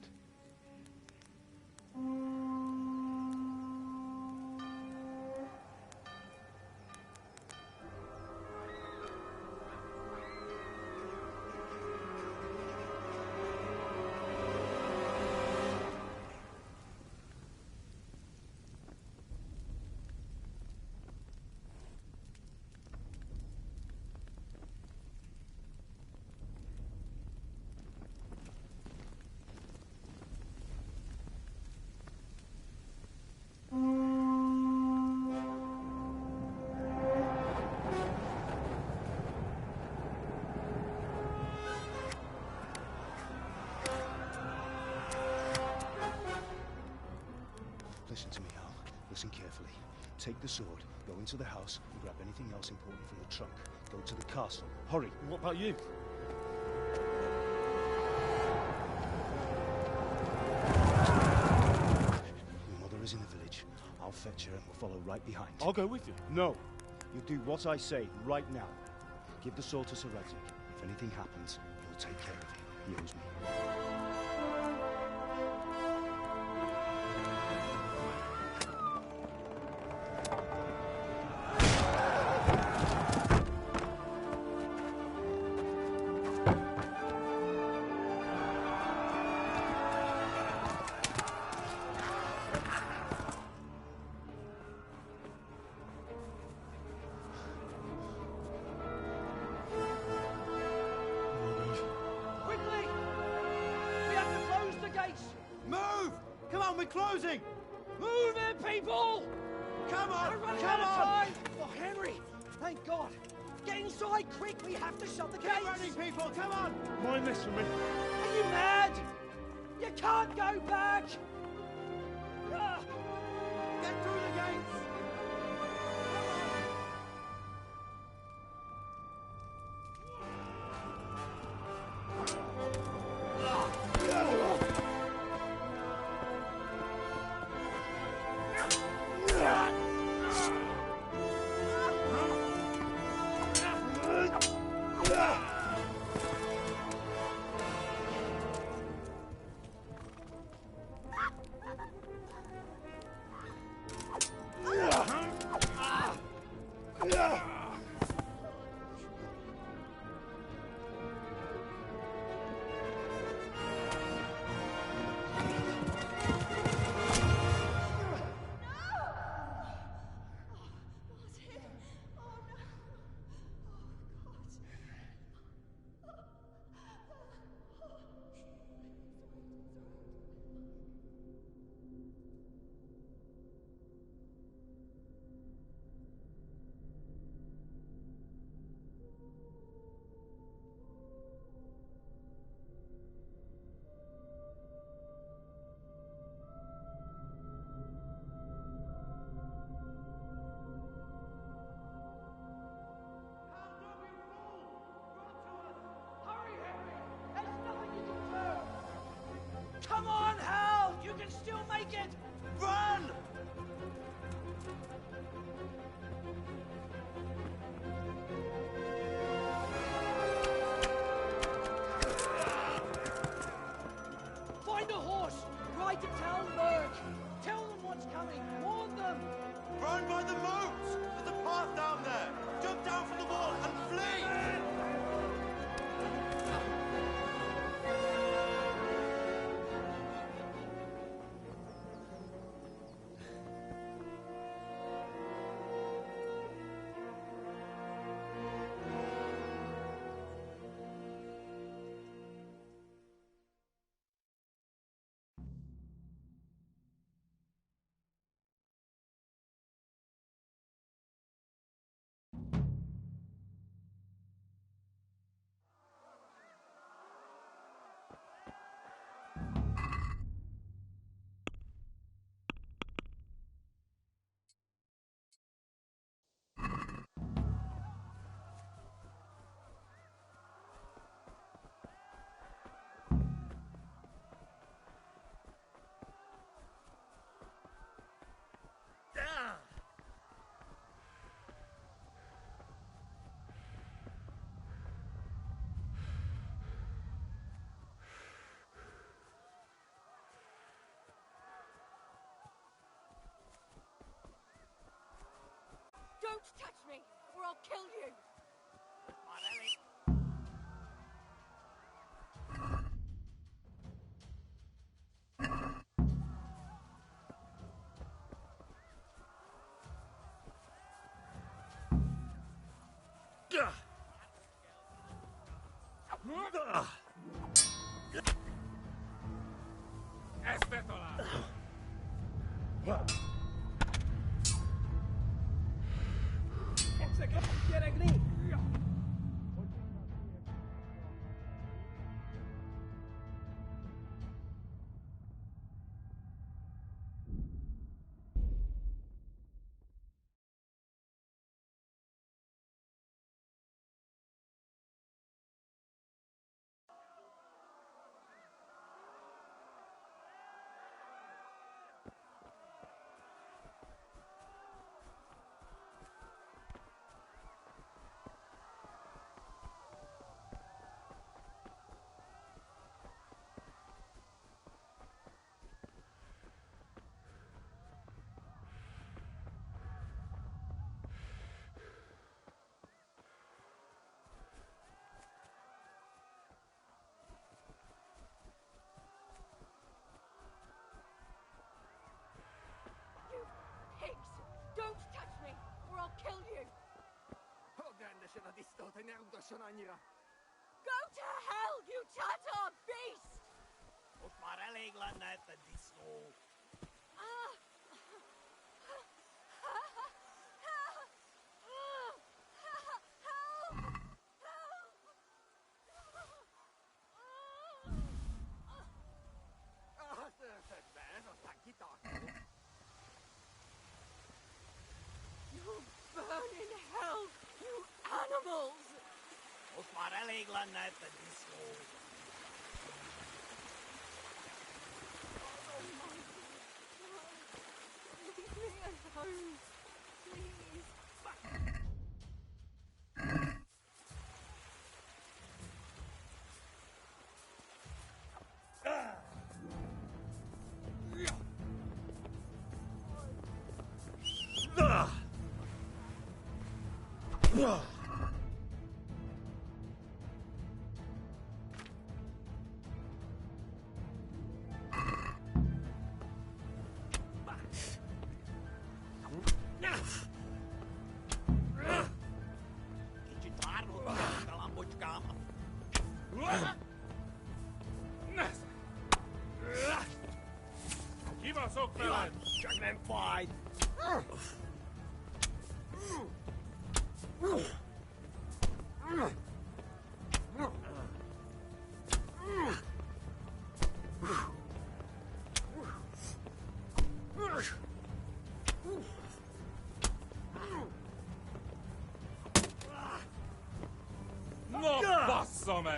Listen to me, Hal. Listen carefully. Take the sword, go into the house, and grab anything else important from the trunk. Go to the castle. Hurry. And what about you? Your mother is in the village. I'll fetch her and we'll follow right behind. I'll go with you. No. You do what I say right now. Give the sword to Sir Radzik. If anything happens, he'll take care of you. He owes me. Quickly! We have to close the gates! Move! Come on, we're closing! Move it, people! Come on! We're running Come out of on! time! Oh, Henry! Right, quick, we have to shut the gates! Get running, people, come on! Mind this for me. Are you mad? You can't go back! Ah! Get through the gates! Come on, Hal! You can still make it! Run! Find a horse! Ride to town, Merc! Tell them what's coming! Warn them! Run by the moat! There's a path down there! Jump down from the wall and flee! Don't touch me, or I'll kill you! Don't touch me, or I'll kill you! Go to hell, you Tatar beast! England at the disco. Leave me alone, please. Keep us up, fellas. Check them fight. No bust something.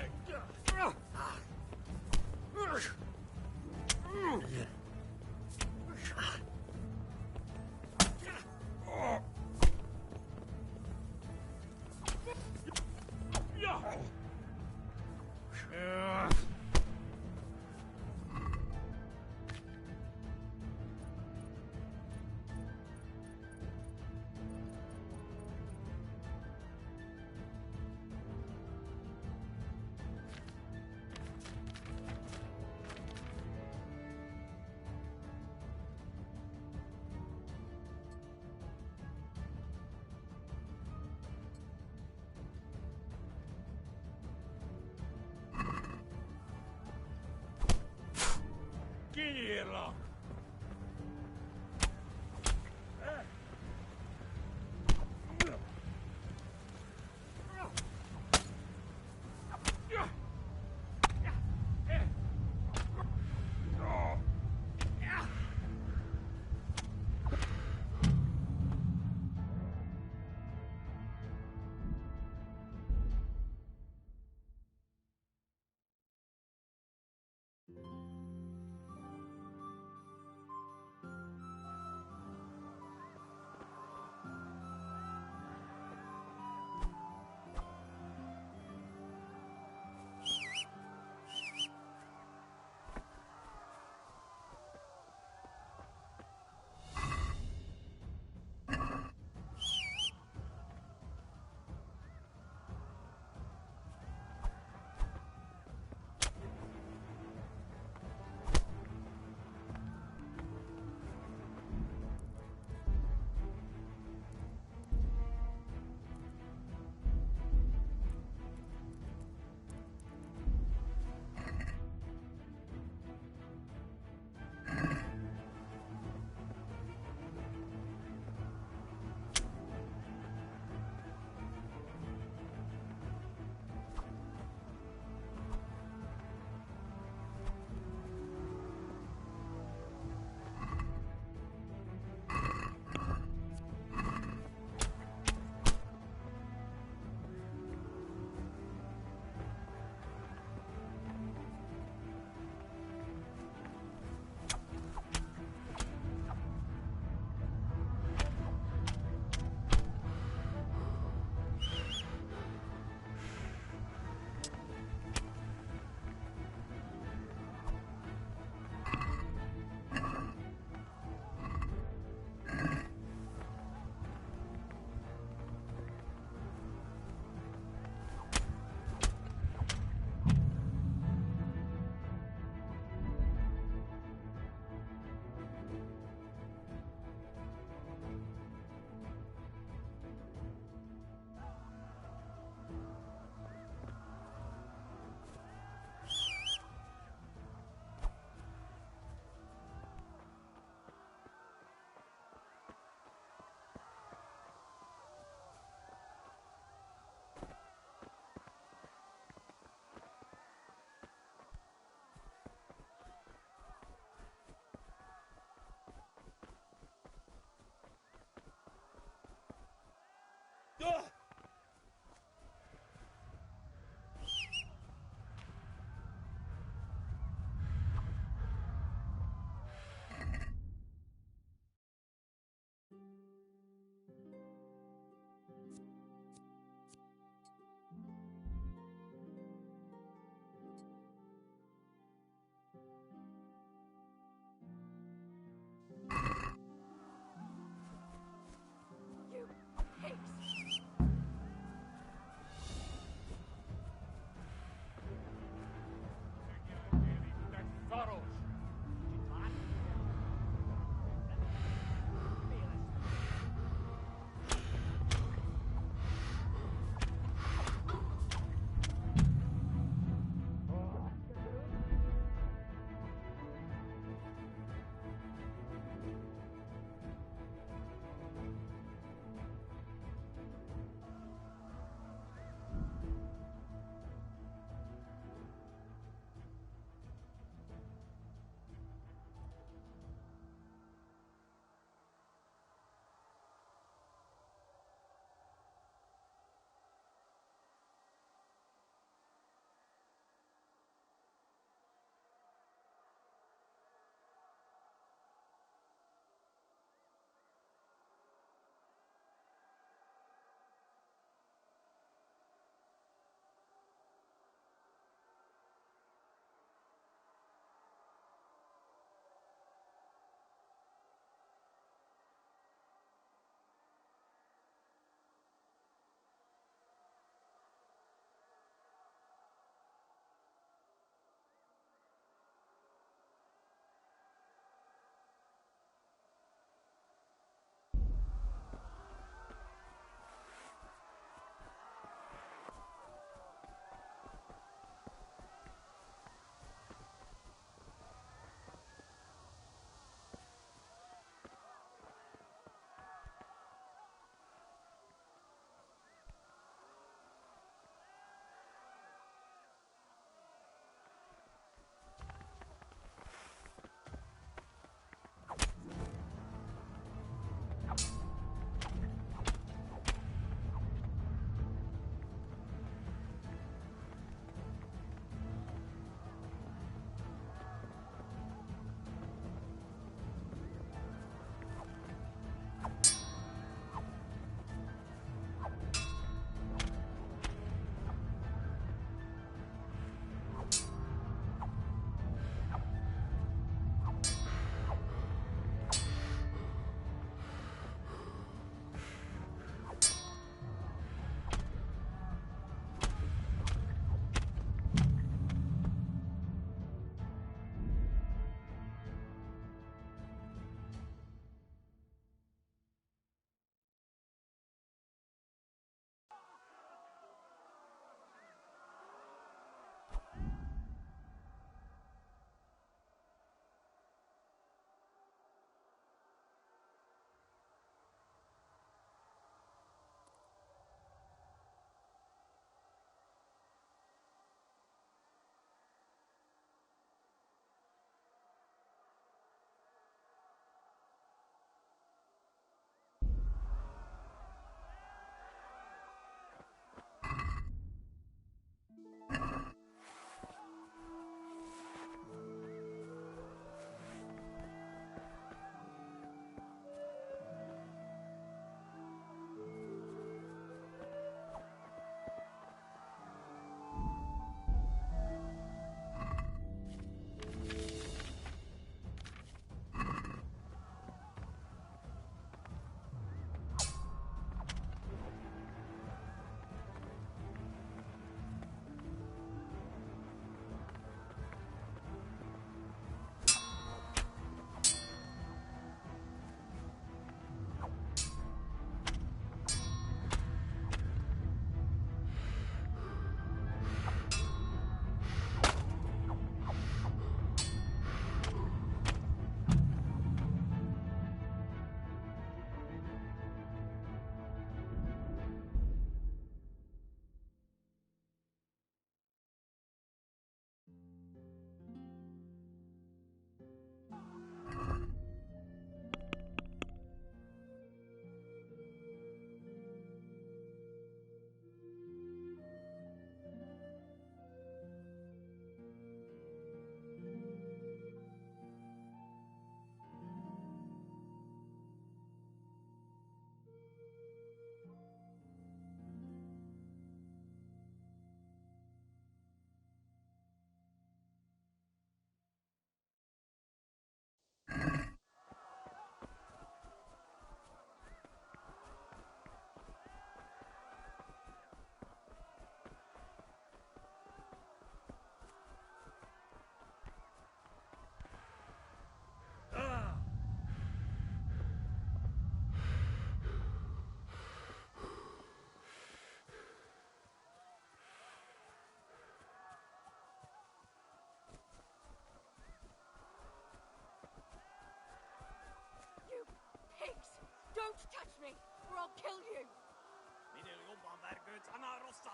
Go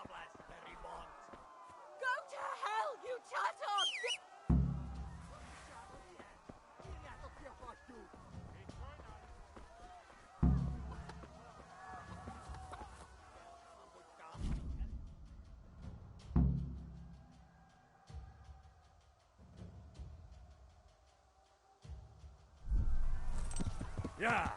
to hell, you tattard! Yeah.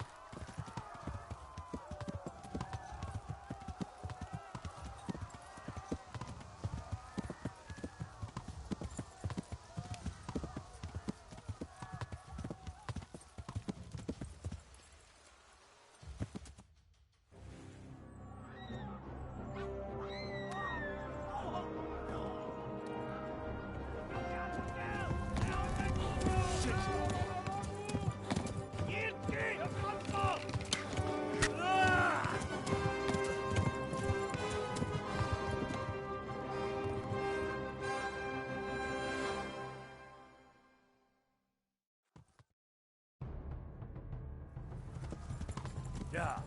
Yeah.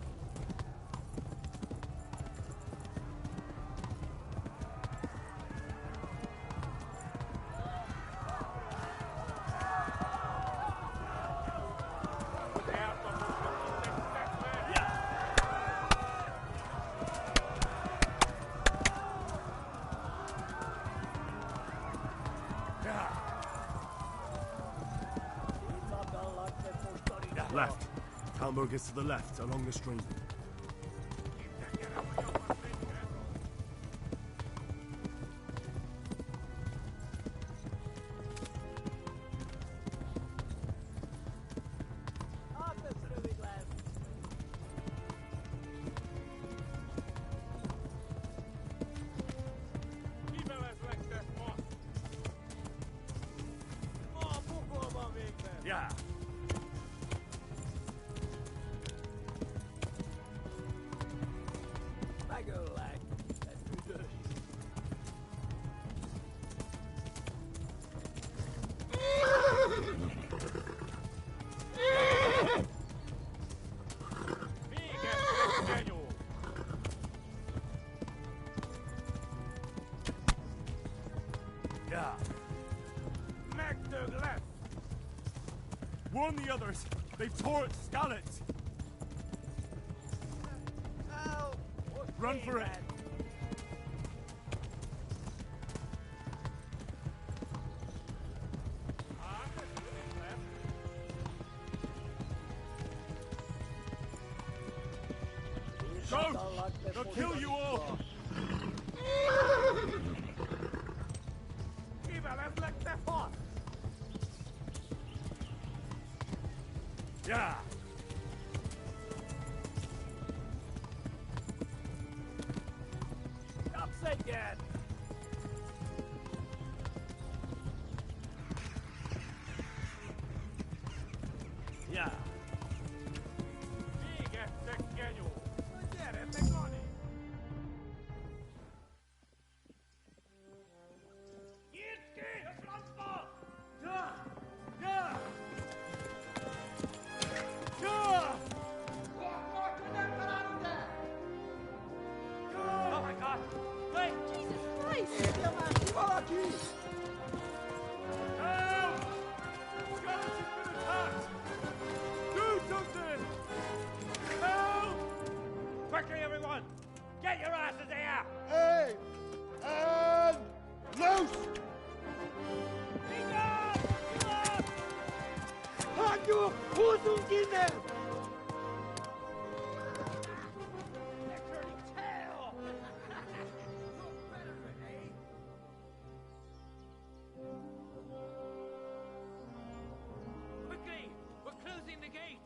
Left. Talmberg is to the left, along the stream. Yeah. Yeah. Magdug left. Warn the others. They've tore at Scarlet. Run for it. Go! They'll kill you all! Yeah! Upside down! Yeah. Oh my God! Wait! Jesus Christ! Help! Scarlet has been attacked! Do something! Help! Quickly, everyone! Get your asses here! Hey! And loose! Hanno, Hosenkinder! Quickly! We're closing the gate!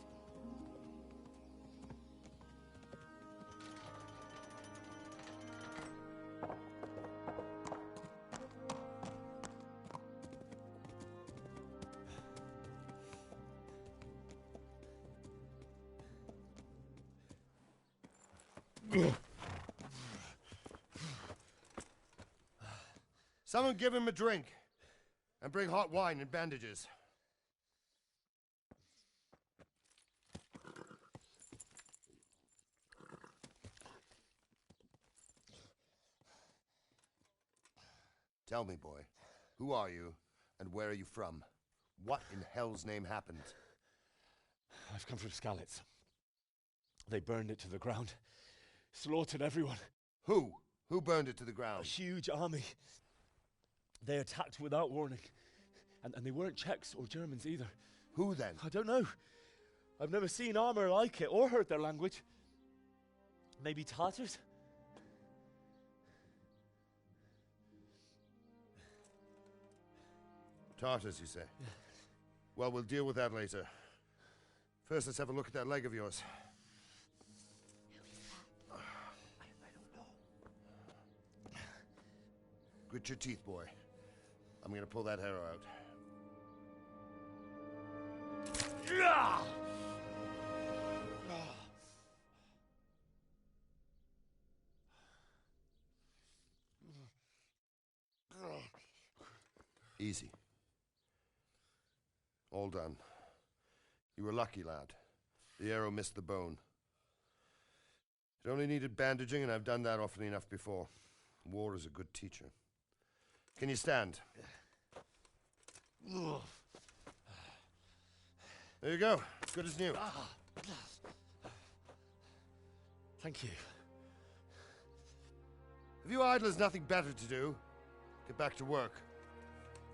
Someone give him a drink. And bring hot wine and bandages. Tell me, boy, who are you, and where are you from? What in hell's name happened? I've come from Skalitz. They burned it to the ground. Slaughtered everyone. Who? Who burned it to the ground? A huge army. They attacked without warning. And they weren't Czechs or Germans either. Who then? I don't know. I've never seen armor like it or heard their language. Maybe Tatars? Tartars, you say? Yeah. Well, we'll deal with that later. First, let's have a look at that leg of yours. I don't know. Grit your teeth, boy. I'm gonna pull that arrow out. Easy. All done. You were lucky, lad. The arrow missed the bone. It only needed bandaging, and I've done that often enough before. War is a good teacher. Can you stand? There you go. Good as new. Thank you. If you idlers nothing better to do, get back to work.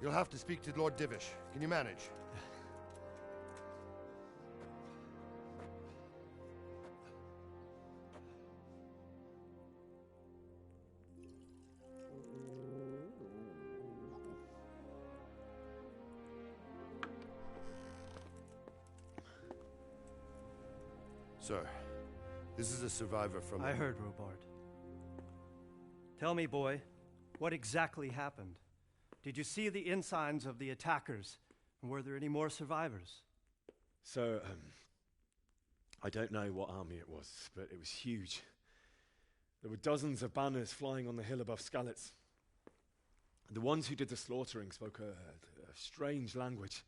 You'll have to speak to Lord Divish. Can you manage? Sir, this is a survivor from... I heard, Robard. Tell me, boy, what exactly happened? Did you see the ensigns of the attackers? And were there any more survivors? So, I don't know what army it was, but it was huge. There were dozens of banners flying on the hill above Skalitz. The ones who did the slaughtering spoke a strange language.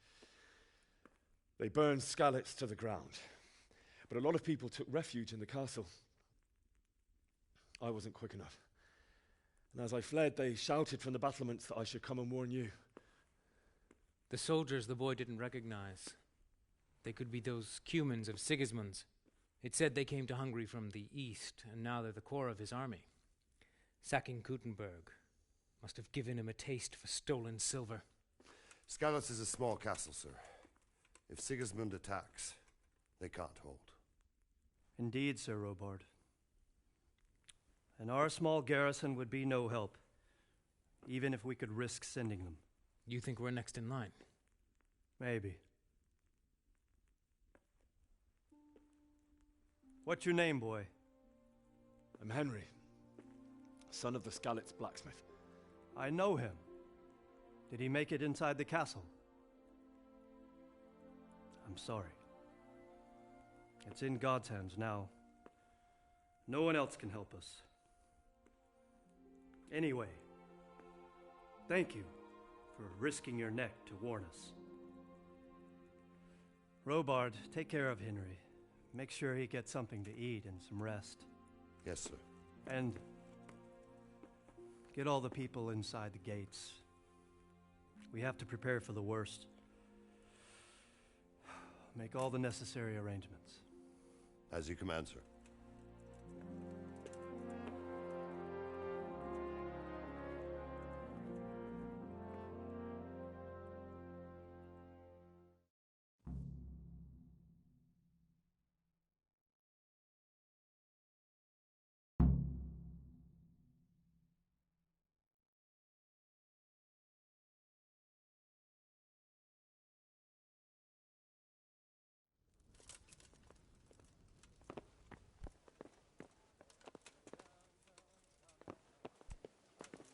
They burned Skalitz to the ground. But a lot of people took refuge in the castle. I wasn't quick enough. And as I fled, they shouted from the battlements that I should come and warn you. The soldiers the boy didn't recognize. They could be those Cumans of Sigismund's. It said they came to Hungary from the east, and now they're the core of his army. Sacking Kuttenberg must have given him a taste for stolen silver. Skalitz is a small castle, sir. If Sigismund attacks, they can't hold. Indeed, Sir Robard. And our small garrison would be no help, even if we could risk sending them. You think we're next in line? Maybe. What's your name, boy? I'm Henry, son of the Skalitz blacksmith. I know him. Did he make it inside the castle? I'm sorry. It's in God's hands now. No one else can help us. Anyway, thank you for risking your neck to warn us. Robard, take care of Henry. Make sure he gets something to eat and some rest. Yes, sir. And get all the people inside the gates. We have to prepare for the worst. Make all the necessary arrangements. As you command, sir.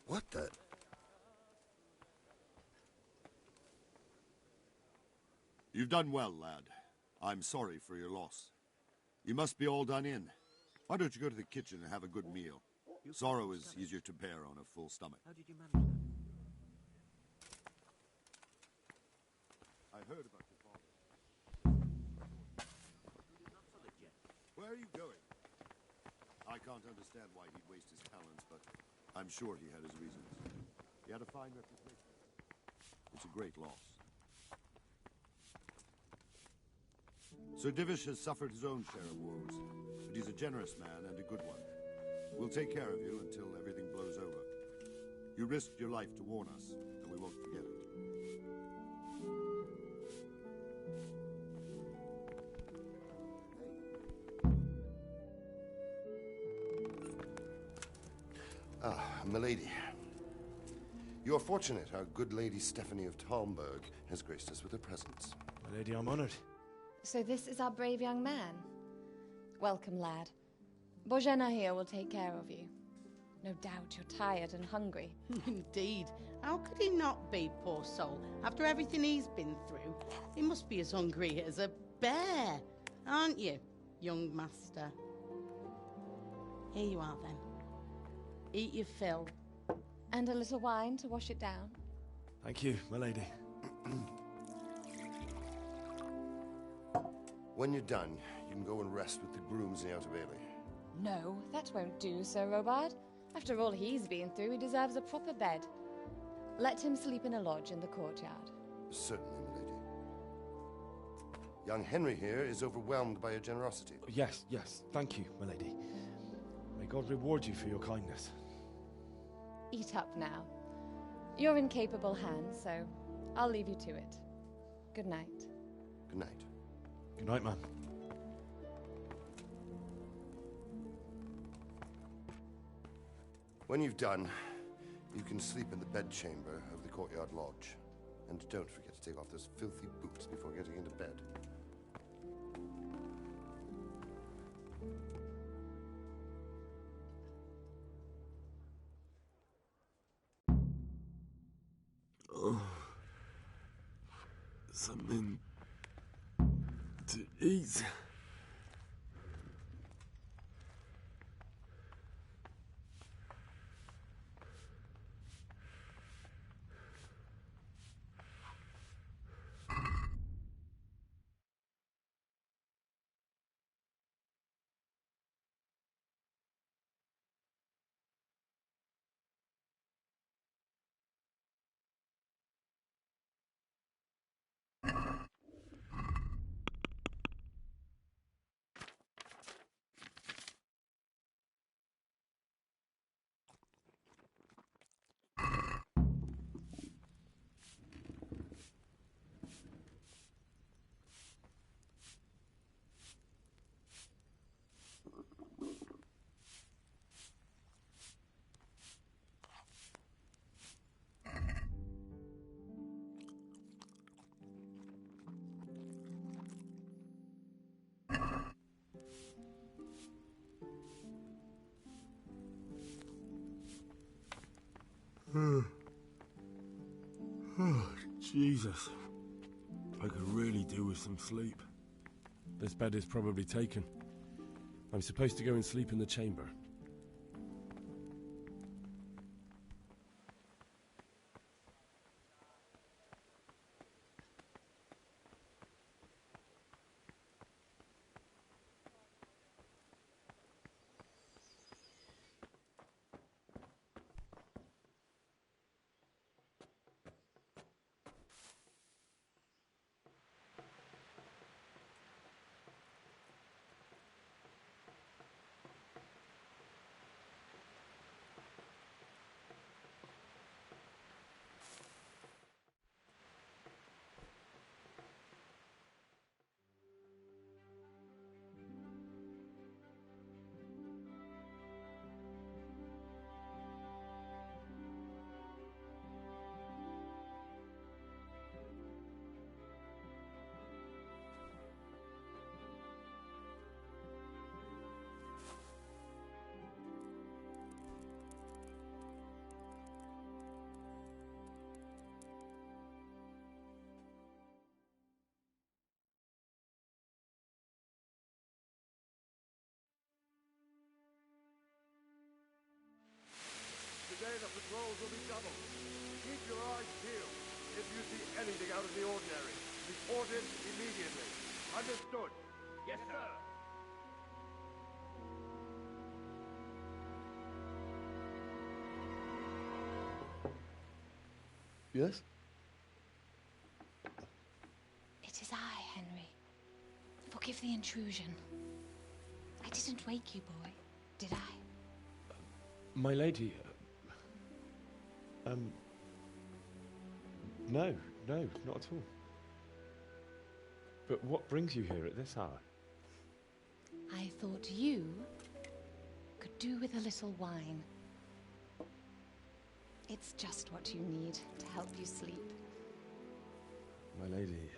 What the... You've done well, lad. I'm sorry for your loss. You must be all done in. Why don't you go to the kitchen and have a good meal? Sorrow is easier to bear on a full stomach. How did you manage that? I heard about your father. Where are you going? I can't understand why he'd waste his talents, but I'm sure he had his reasons. He had a fine reputation. It's a great loss. Sir Divish has suffered his own share of woes, but he's a generous man and a good one. We'll take care of you until everything blows over. You risked your life to warn us, and we won't forget it. Ah, milady. You're fortunate our good lady Stephanie of Talmberg has graced us with her presence. My lady, I'm honored. So this is our brave young man. Welcome, lad. Bojena here will take care of you. No doubt you're tired and hungry. Indeed. How could he not be, poor soul? After everything he's been through, he must be as hungry as a bear, aren't you, young master? Here you are, then. Eat your fill. And a little wine to wash it down. Thank you, my lady. When you're done, you can go and rest with the grooms in the Outer Bailey. No, that won't do, Sir Robard. After all he's been through, he deserves a proper bed. Let him sleep in a lodge in the courtyard. Certainly, milady. Young Henry here is overwhelmed by your generosity. Yes, yes. Thank you, my lady. May God reward you for your kindness. Eat up now. You're in capable hands, so I'll leave you to it. Good night. Good night. Good night, ma'am. When you've done, you can sleep in the bedchamber of the courtyard lodge. And don't forget to take off those filthy boots before getting into bed. Oh, something to eat. Oh, Jesus. I could really do with some sleep. This bed is probably taken. I'm supposed to go and sleep in the chamber. Today the patrols will be doubled. Keep your eyes peeled. If you see anything out of the ordinary, report it immediately. Understood? Yes, sir. Yes? It is I, Henry. Forgive the intrusion. I didn't wake you, boy, did I? My lady... No, not at all. But what brings you here at this hour? I thought you could do with a little wine. It's just what you need to help you sleep. My lady,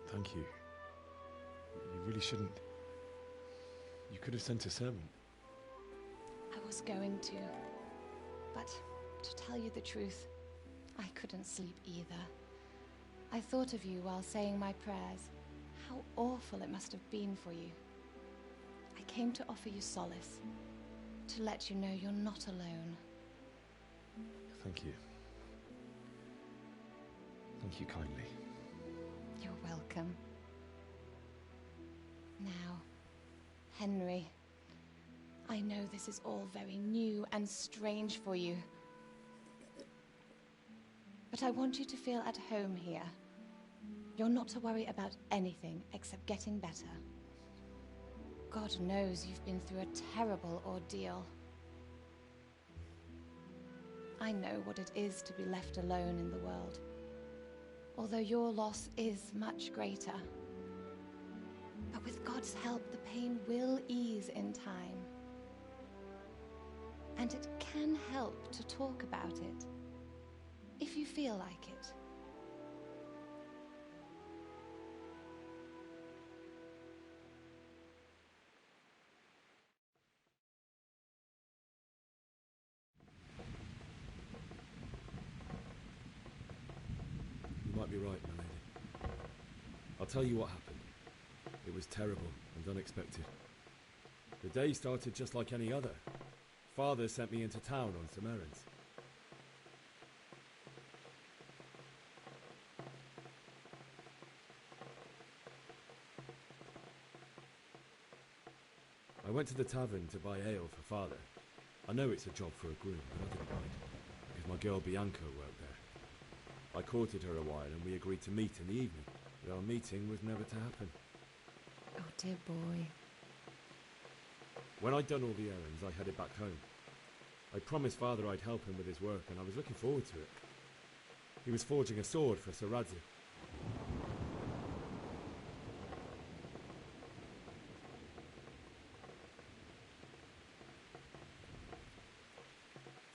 thank you. You really shouldn't. You could have sent a servant. I was going to, but to tell you the truth, I couldn't sleep either. I thought of you while saying my prayers. How awful it must have been for you. I came to offer you solace, to let you know you're not alone. Thank you. Thank you kindly. You're welcome. Now, Henry, I know this is all very new and strange for you. But I want you to feel at home here. You're not to worry about anything except getting better. God knows you've been through a terrible ordeal. I know what it is to be left alone in the world, although your loss is much greater. But with God's help, the pain will ease in time. And it can help to talk about it, if you feel like it. You might be right, my lady. I'll tell you what happened. It was terrible and unexpected. The day started just like any other. Father sent me into town on some errands. I went to the tavern to buy ale for Father. I know it's a job for a groom, but I didn't mind, because my girl Bianca worked there. I courted her a while and we agreed to meet in the evening, but our meeting was never to happen. Oh, dear boy. When I'd done all the errands, I headed back home. I promised Father I'd help him with his work, and I was looking forward to it. He was forging a sword for Sir Radzig.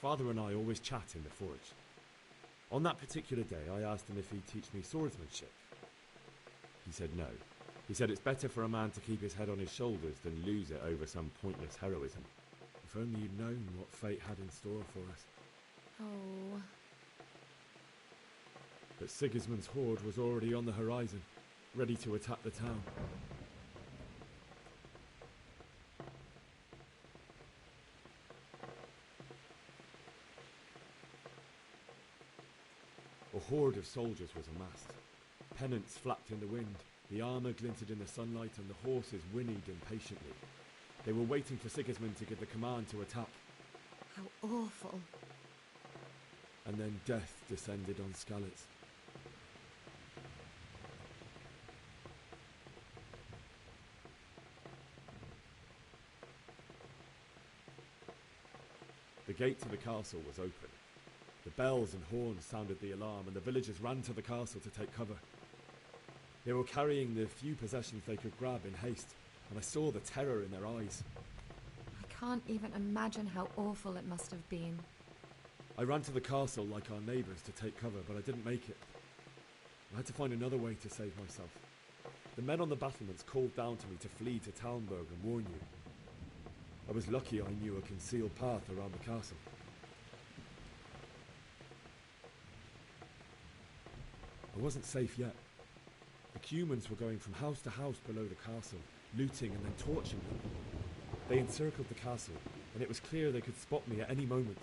Father and I always chat in the forge. On that particular day, I asked him if he'd teach me swordsmanship. He said no. He said it's better for a man to keep his head on his shoulders than lose it over some pointless heroism. If only you'd known what fate had in store for us. Oh. But Sigismund's horde was already on the horizon, ready to attack the town. A horde of soldiers was amassed. Pennants flapped in the wind, the armour glinted in the sunlight, and the horses whinnied impatiently. They were waiting for Sigismund to give the command to attack. How awful. And then death descended on Skalitz. The gate to the castle was open. The bells and horns sounded the alarm, and the villagers ran to the castle to take cover. They were carrying the few possessions they could grab in haste, and I saw the terror in their eyes. I can't even imagine how awful it must have been. I ran to the castle like our neighbours to take cover, but I didn't make it. I had to find another way to save myself. The men on the battlements called down to me to flee to Talmberg and warn you. I was lucky I knew a concealed path around the castle. I wasn't safe yet. The Cumans were going from house to house below the castle, looting and then torching them. They encircled the castle, and it was clear they could spot me at any moment.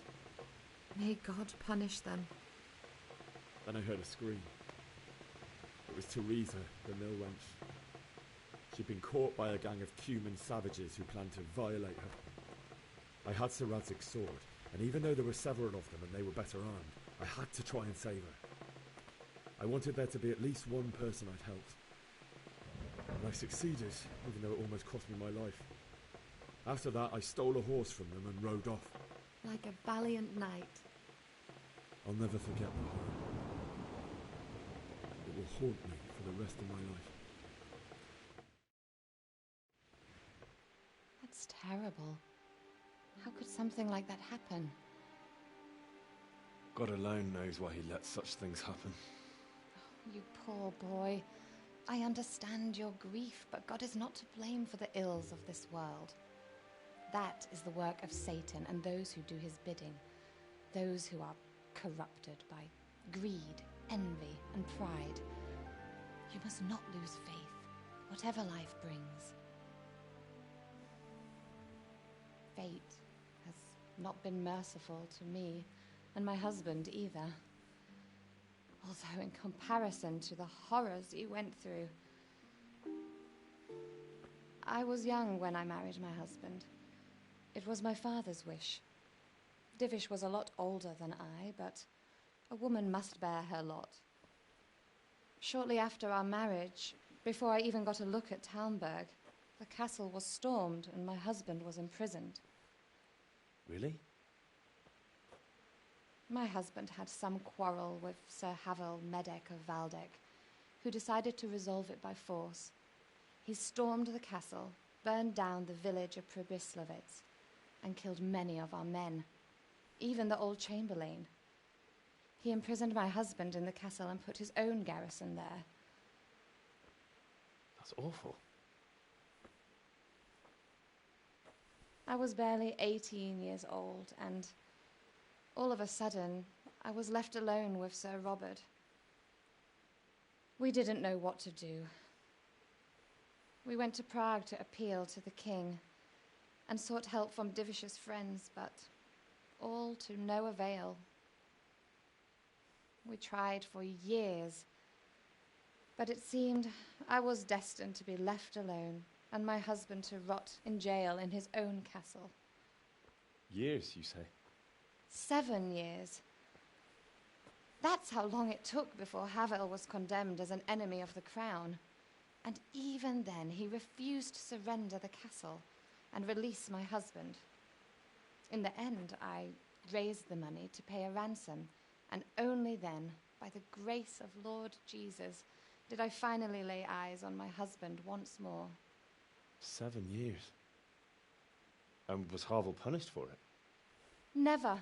May God punish them. Then I heard a scream. It was Teresa, the mill wench. She'd been caught by a gang of Cuman savages who planned to violate her. I had Sir Radzig's sword, and even though there were several of them and they were better armed, I had to try and save her. I wanted there to be at least one person I'd helped. And I succeeded, even though it almost cost me my life. After that, I stole a horse from them and rode off. Like a valiant knight. I'll never forget the horror. It will haunt me for the rest of my life. That's terrible. How could something like that happen? God alone knows why he lets such things happen. You poor boy. I understand your grief, but God is not to blame for the ills of this world. That is the work of Satan and those who do his bidding. Those who are corrupted by greed, envy, and pride. You must not lose faith, whatever life brings. Fate has not been merciful to me, and my husband either. Although in comparison to the horrors you went through. I was young when I married my husband. It was my father's wish. Divish was a lot older than I, but a woman must bear her lot. Shortly after our marriage, before I even got a look at Talmberg, the castle was stormed and my husband was imprisoned. Really? My husband had some quarrel with Sir Havel Medek of Valdek, who decided to resolve it by force. He stormed the castle, burned down the village of Pribyslavitz, and killed many of our men, even the old chamberlain. He imprisoned my husband in the castle and put his own garrison there. That's awful. I was barely 18 years old, and all of a sudden, I was left alone with Sir Robert. We didn't know what to do. We went to Prague to appeal to the king and sought help from Divish's friends, but all to no avail. We tried for years, but it seemed I was destined to be left alone and my husband to rot in jail in his own castle. Years, you say? 7 years. That's how long it took before Havel was condemned as an enemy of the crown. And even then, he refused to surrender the castle and release my husband. In the end, I raised the money to pay a ransom, and only then, by the grace of Lord Jesus, did I finally lay eyes on my husband once more. 7 years? And was Havel punished for it? Never.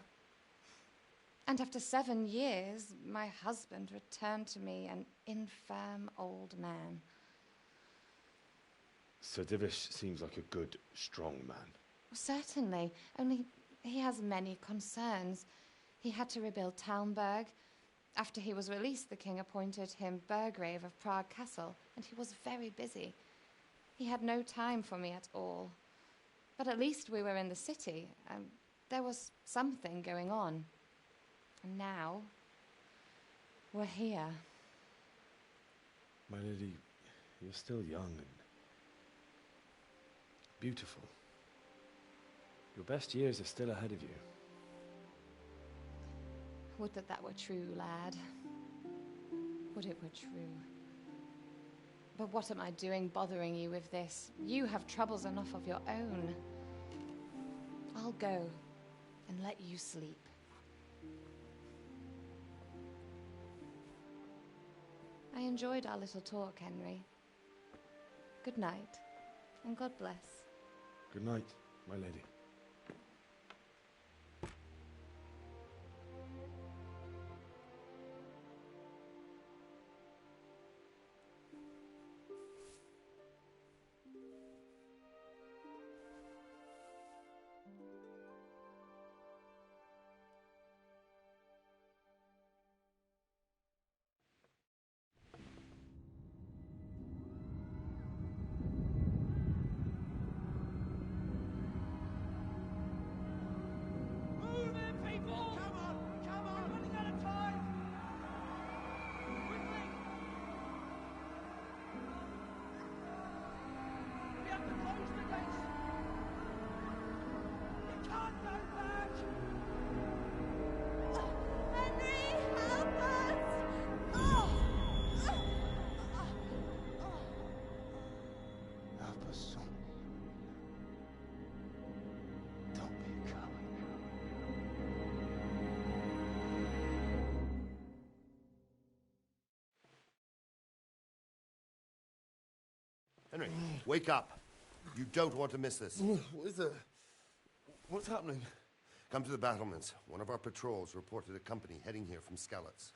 And after 7 years, my husband returned to me an infirm old man. Sir Divish seems like a good, strong man. Certainly, only he has many concerns. He had to rebuild Talmberg. After he was released, the king appointed him Burgrave of Prague Castle, and he was very busy. He had no time for me at all. But at least we were in the city, and there was something going on. And now, we're here. My lady, you're still young and beautiful. Your best years are still ahead of you. Would that that were true, lad. Would it were true. But what am I doing bothering you with this? You have troubles enough of your own. I'll go and let you sleep. I enjoyed our little talk, Henry. Good night, and God bless. Good night, my lady. Henry, wake up. You don't want to miss this. What is it? What's happening? Come to the battlements. One of our patrols reported a company heading here from Skalitz.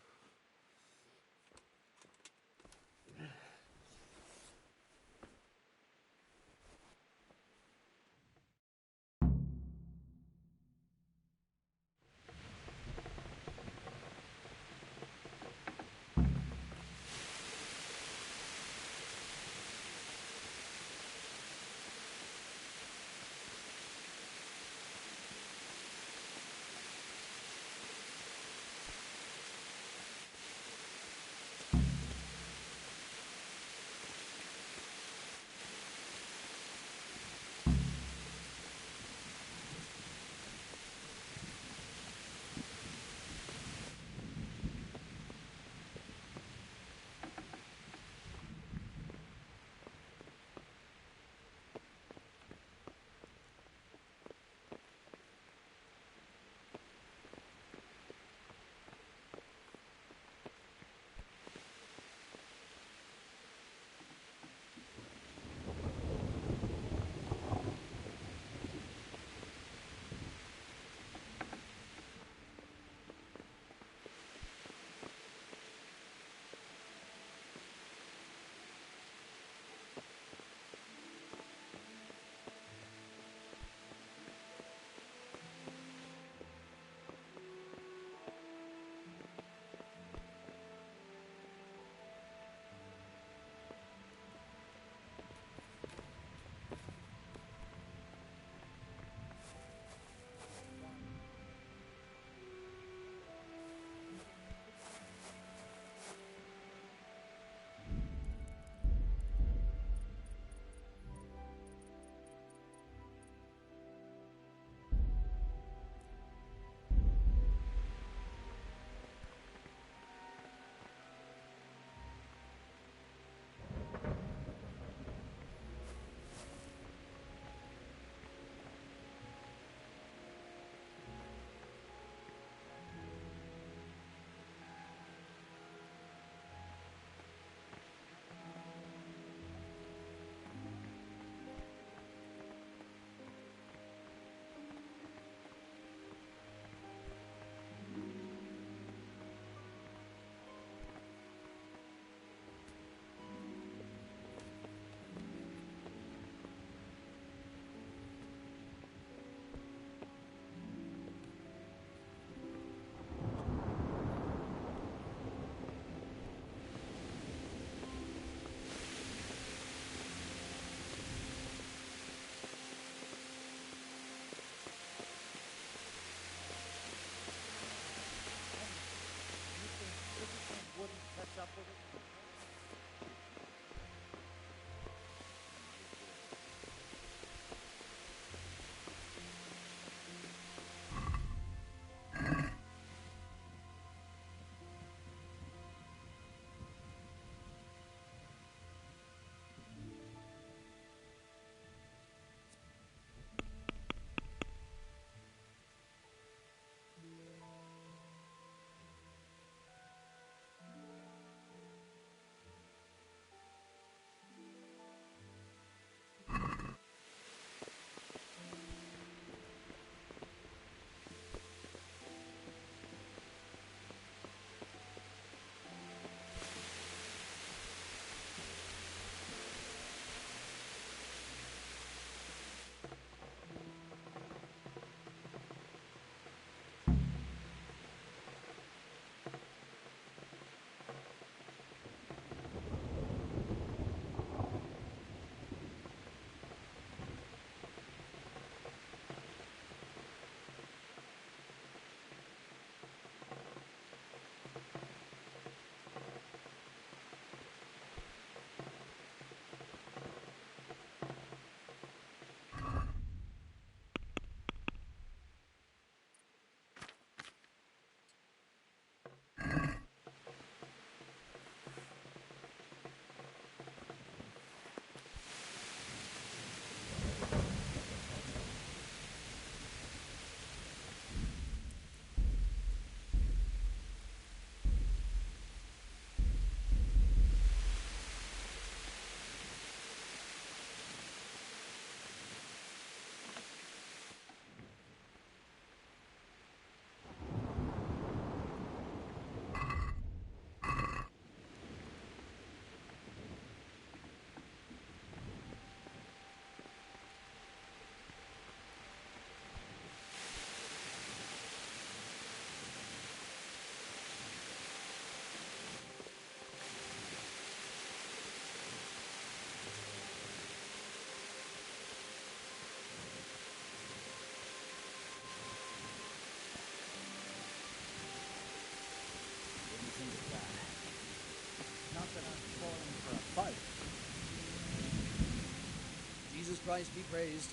Christ be praised.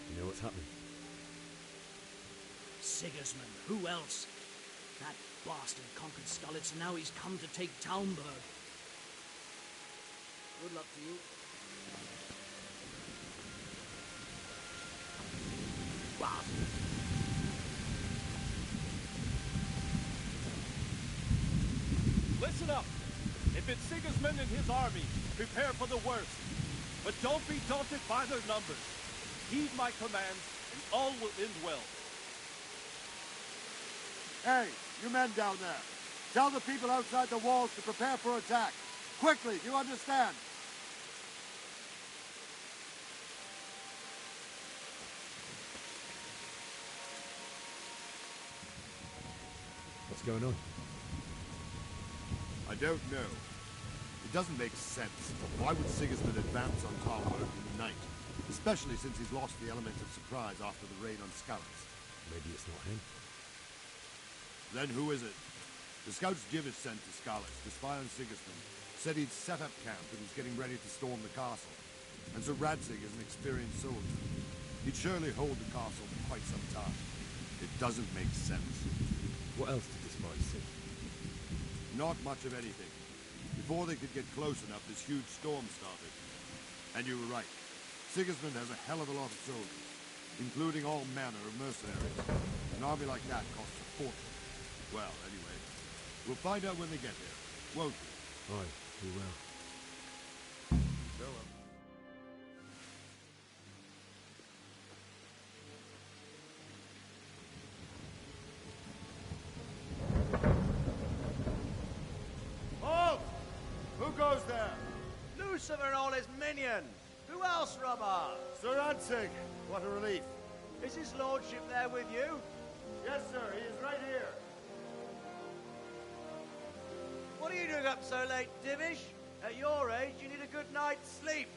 You know what's happening? Sigismund, who else? That bastard conquered Skalitz, and now he's come to take Talmberg. Good luck to you. Listen up. If it's Sigismund and his army, prepare for the worst. But don't be daunted by their numbers. Heed my commands, and all will end well. Hey, you men down there. Tell the people outside the walls to prepare for attack. Quickly, do you understand? What's going on? I don't know. It doesn't make sense. Why would Sigismund advance on Talmberg in the night? Especially since he's lost the element of surprise after the raid on Skalitz. Maybe it's not him. Then who is it? The scouts Jivis sent to Skalitz to spy on Sigismund said he'd set up camp and was getting ready to storm the castle. And Sir Radzig is an experienced soldier. He'd surely hold the castle for quite some time. It doesn't make sense. What else did the spies see? Not much of anything. Before they could get close enough, this huge storm started. And you were right. Sigismund has a hell of a lot of soldiers, including all manner of mercenaries. An army like that costs a fortune. Well, anyway, we'll find out when they get there, won't we? Aye, we will. Farewell. Halt! Who goes there? Lucifer and all his minions! Who else, Robber? Sir Radzig! What a relief. Is his lordship there with you? Yes, sir, he is right here. What are you doing up so late, Divish? At your age, you need a good night's sleep.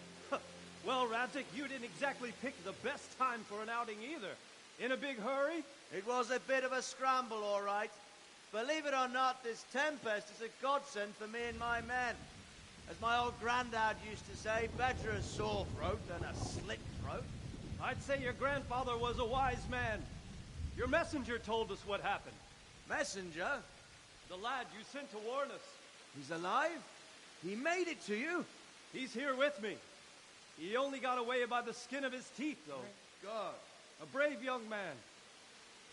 Well, Radzig, you didn't exactly pick the best time for an outing either. In a big hurry? It was a bit of a scramble, all right. Believe it or not, this tempest is a godsend for me and my men. As my old granddad used to say, better a sore throat than a slit throat. I'd say your grandfather was a wise man. Your messenger told us what happened. Messenger? The lad you sent to warn us. He's alive? He made it to you? He's here with me. He only got away by the skin of his teeth, though. Thank God. A brave young man.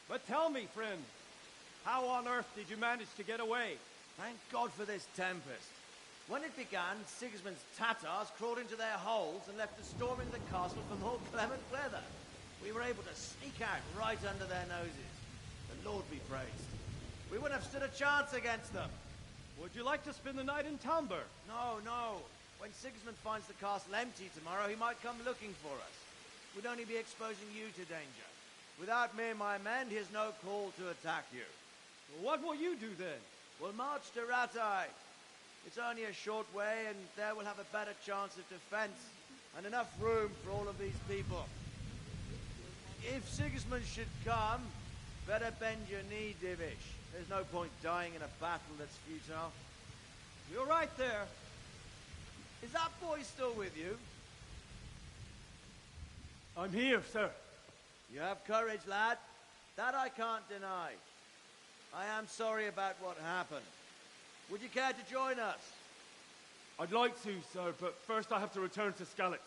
But tell me, friend, how on earth did you manage to get away? Thank God for this tempest. When it began, Sigismund's Tatars crawled into their holes and left us storming the castle for more clement weather. We were able to sneak out right under their noses. The Lord be praised. We wouldn't have stood a chance against them. Would you like to spend the night in Talmberg? No, no. When Sigismund finds the castle empty tomorrow, he might come looking for us. We'd only be exposing you to danger. Without me and my men, he has no call to attack you. Well, what will you do then? We'll march to Ratai. It's only a short way, and there we'll have a better chance of defense and enough room for all of these people. If Sigismund should come, better bend your knee, Divish. There's no point dying in a battle that's futile. You're right there. Is that boy still with you? I'm here, sir. You have courage, lad. That I can't deny. I am sorry about what happened. Would you care to join us? I'd like to, sir, but first I have to return to Skalitz.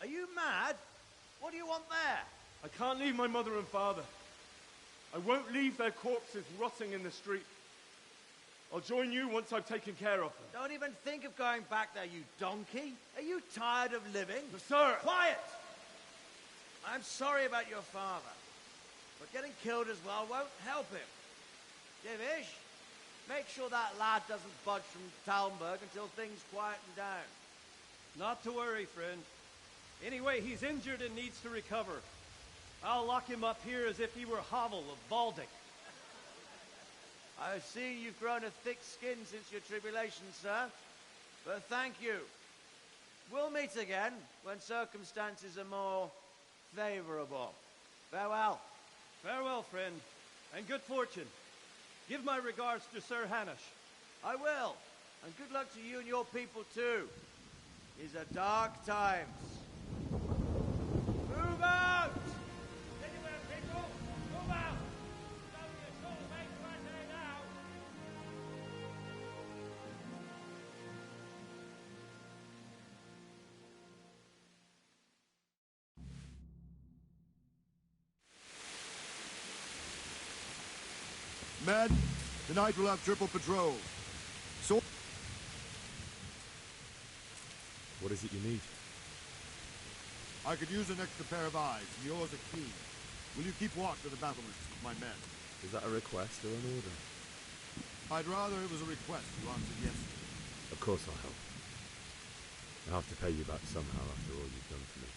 Are you mad? What do you want there? I can't leave my mother and father. I won't leave their corpses rotting in the street. I'll join you once I've taken care of them. Don't even think of going back there, you donkey. Are you tired of living? But sir! Quiet! I'm sorry about your father, but getting killed as well won't help him. Divish, make sure that lad doesn't budge from Talmberg until things quieten down. Not to worry, friend. Anyway, he's injured and needs to recover. I'll lock him up here as if he were Havel of Baldic. I see you've grown a thick skin since your tribulation, sir. But thank you. We'll meet again when circumstances are more favorable. Farewell. Farewell, friend, and good fortune. Give my regards to Sir Hanush. I will. And good luck to you and your people, too. is a dark times. Move out! Anywhere, people! Move out! It's only a short way to our day now! Men, tonight we'll have triple patrol. So... What is it you need? I could use an extra pair of eyes, and yours are keen. Will you keep watch of the battlements with my men? Is that a request or an order? I'd rather it was a request you answered yes to. Of course I'll help. I'll have to pay you back somehow after all you've done for me.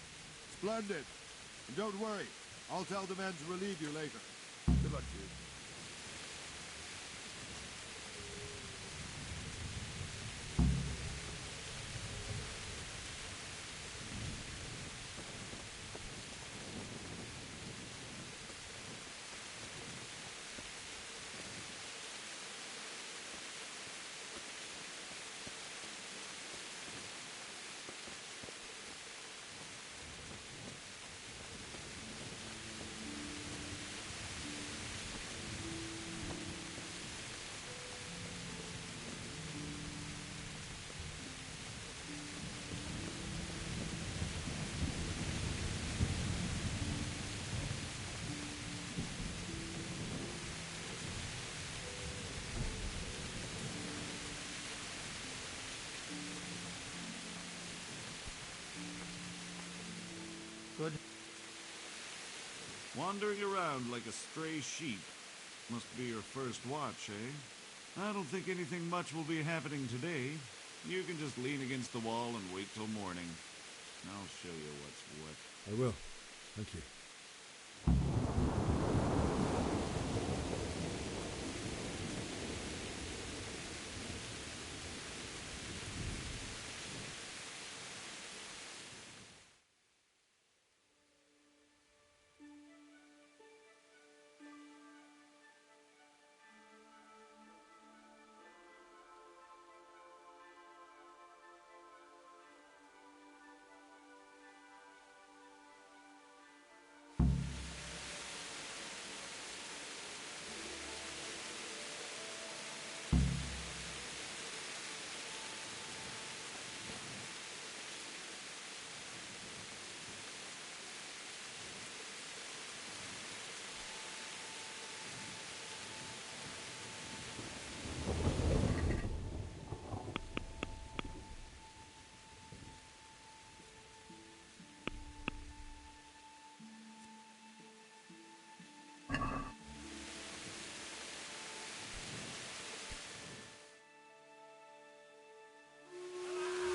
Splendid. And don't worry, I'll tell the men to relieve you later. Good luck to you. Good. Wandering around like a stray sheep. Must be your first watch, eh? I don't think anything much will be happening today. You can just lean against the wall and wait till morning. I'll show you what's what. I will. Thank you.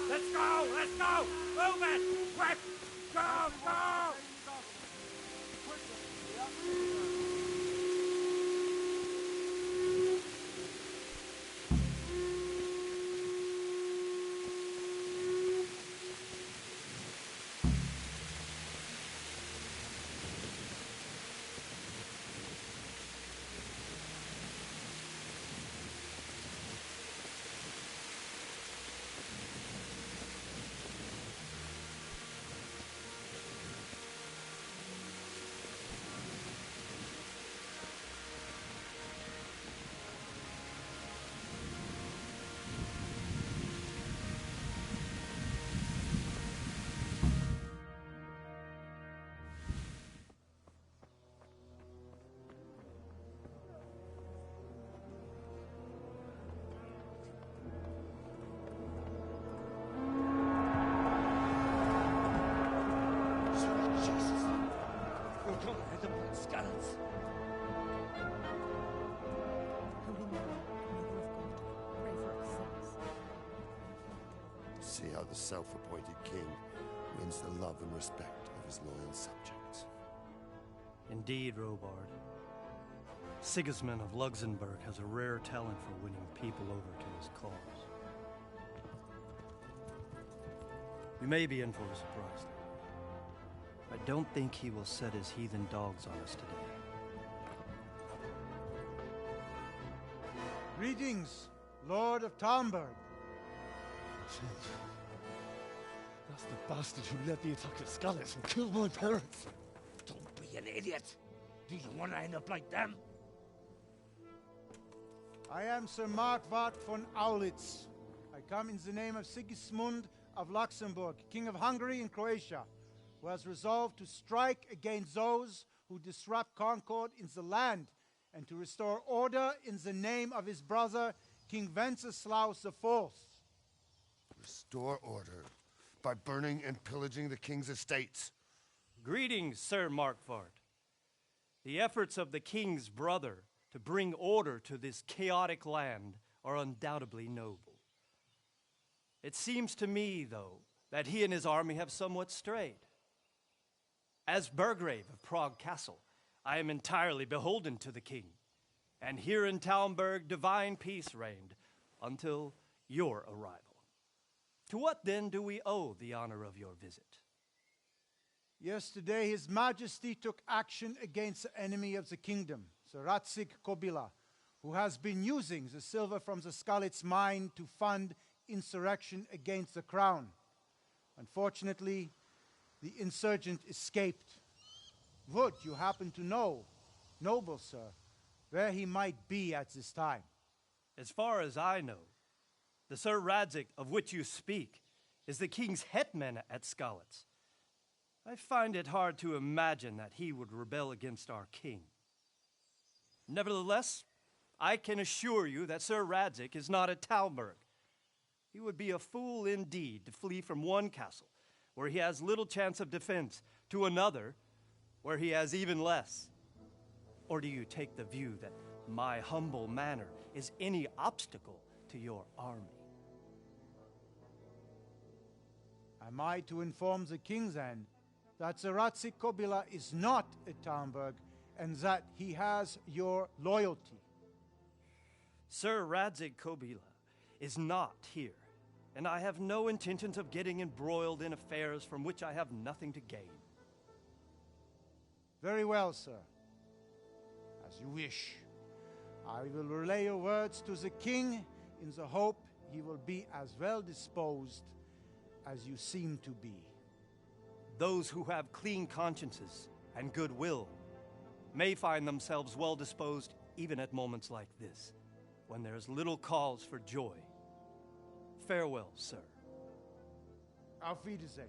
Let's go! Let's go! Move it! Quick! Go! Go! See how the self-appointed king wins the love and respect of his loyal subjects. Indeed, Robard. Sigismund of Luxembourg has a rare talent for winning people over to his cause. We may be in for a surprise. I don't think he will set his heathen dogs on us today. Greetings, Lord of Talmberg. That's the bastard who led the attack at Scarlet and killed my parents. Don't be an idiot. Do you want to end up like them? I am Sir Markvart von Aulitz. I come in the name of Sigismund of Luxembourg, King of Hungary and Croatia, who has resolved to strike against those who disrupt concord in the land and to restore order in the name of his brother, King Wenceslaus IV. Restore order by burning and pillaging the king's estates. Greetings, Sir Markvart. The efforts of the king's brother to bring order to this chaotic land are undoubtedly noble. It seems to me, though, that he and his army have somewhat strayed. As Burgrave of Prague Castle, I am entirely beholden to the king, and here in Talmberg divine peace reigned until your arrival. To what then do we owe the honor of your visit? Yesterday, His Majesty took action against the enemy of the kingdom, Sir Ratzik Kobila, who has been using the silver from the Skalitz mine to fund insurrection against the crown. Unfortunately, the insurgent escaped. Would you happen to know, noble sir, where he might be at this time? As far as I know, the Sir Radzik of which you speak is the king's hetman at Skalitz. I find it hard to imagine that he would rebel against our king. Nevertheless, I can assure you that Sir Radzik is not at Talmberg. He would be a fool indeed to flee from one castle, where he has little chance of defense, to another, where he has even less. Or do you take the view that my humble manner is any obstacle to your army? Am I to inform the king then that Sir Ratzik Kobila is not at Talmberg and that he has your loyalty? Sir Radzik Kobila is not here, and I have no intentions of getting embroiled in affairs from which I have nothing to gain. Very well, sir. As you wish. I will relay your words to the king in the hope he will be as well disposed as you seem to be. Those who have clean consciences and goodwill may find themselves well disposed even at moments like this, when there is little cause for joy. Farewell, sir. Auf Wiedersehen.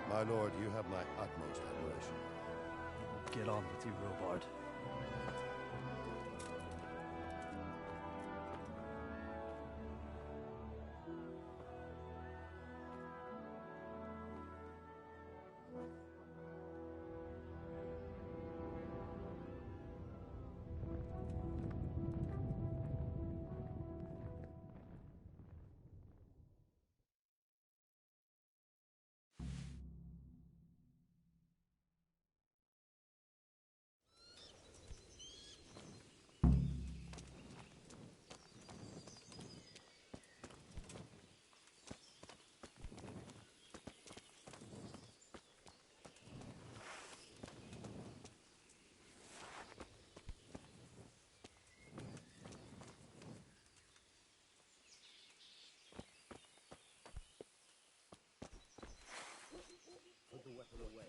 My lord, you have my utmost admiration. Get on with you, Robard. Put the weapon away.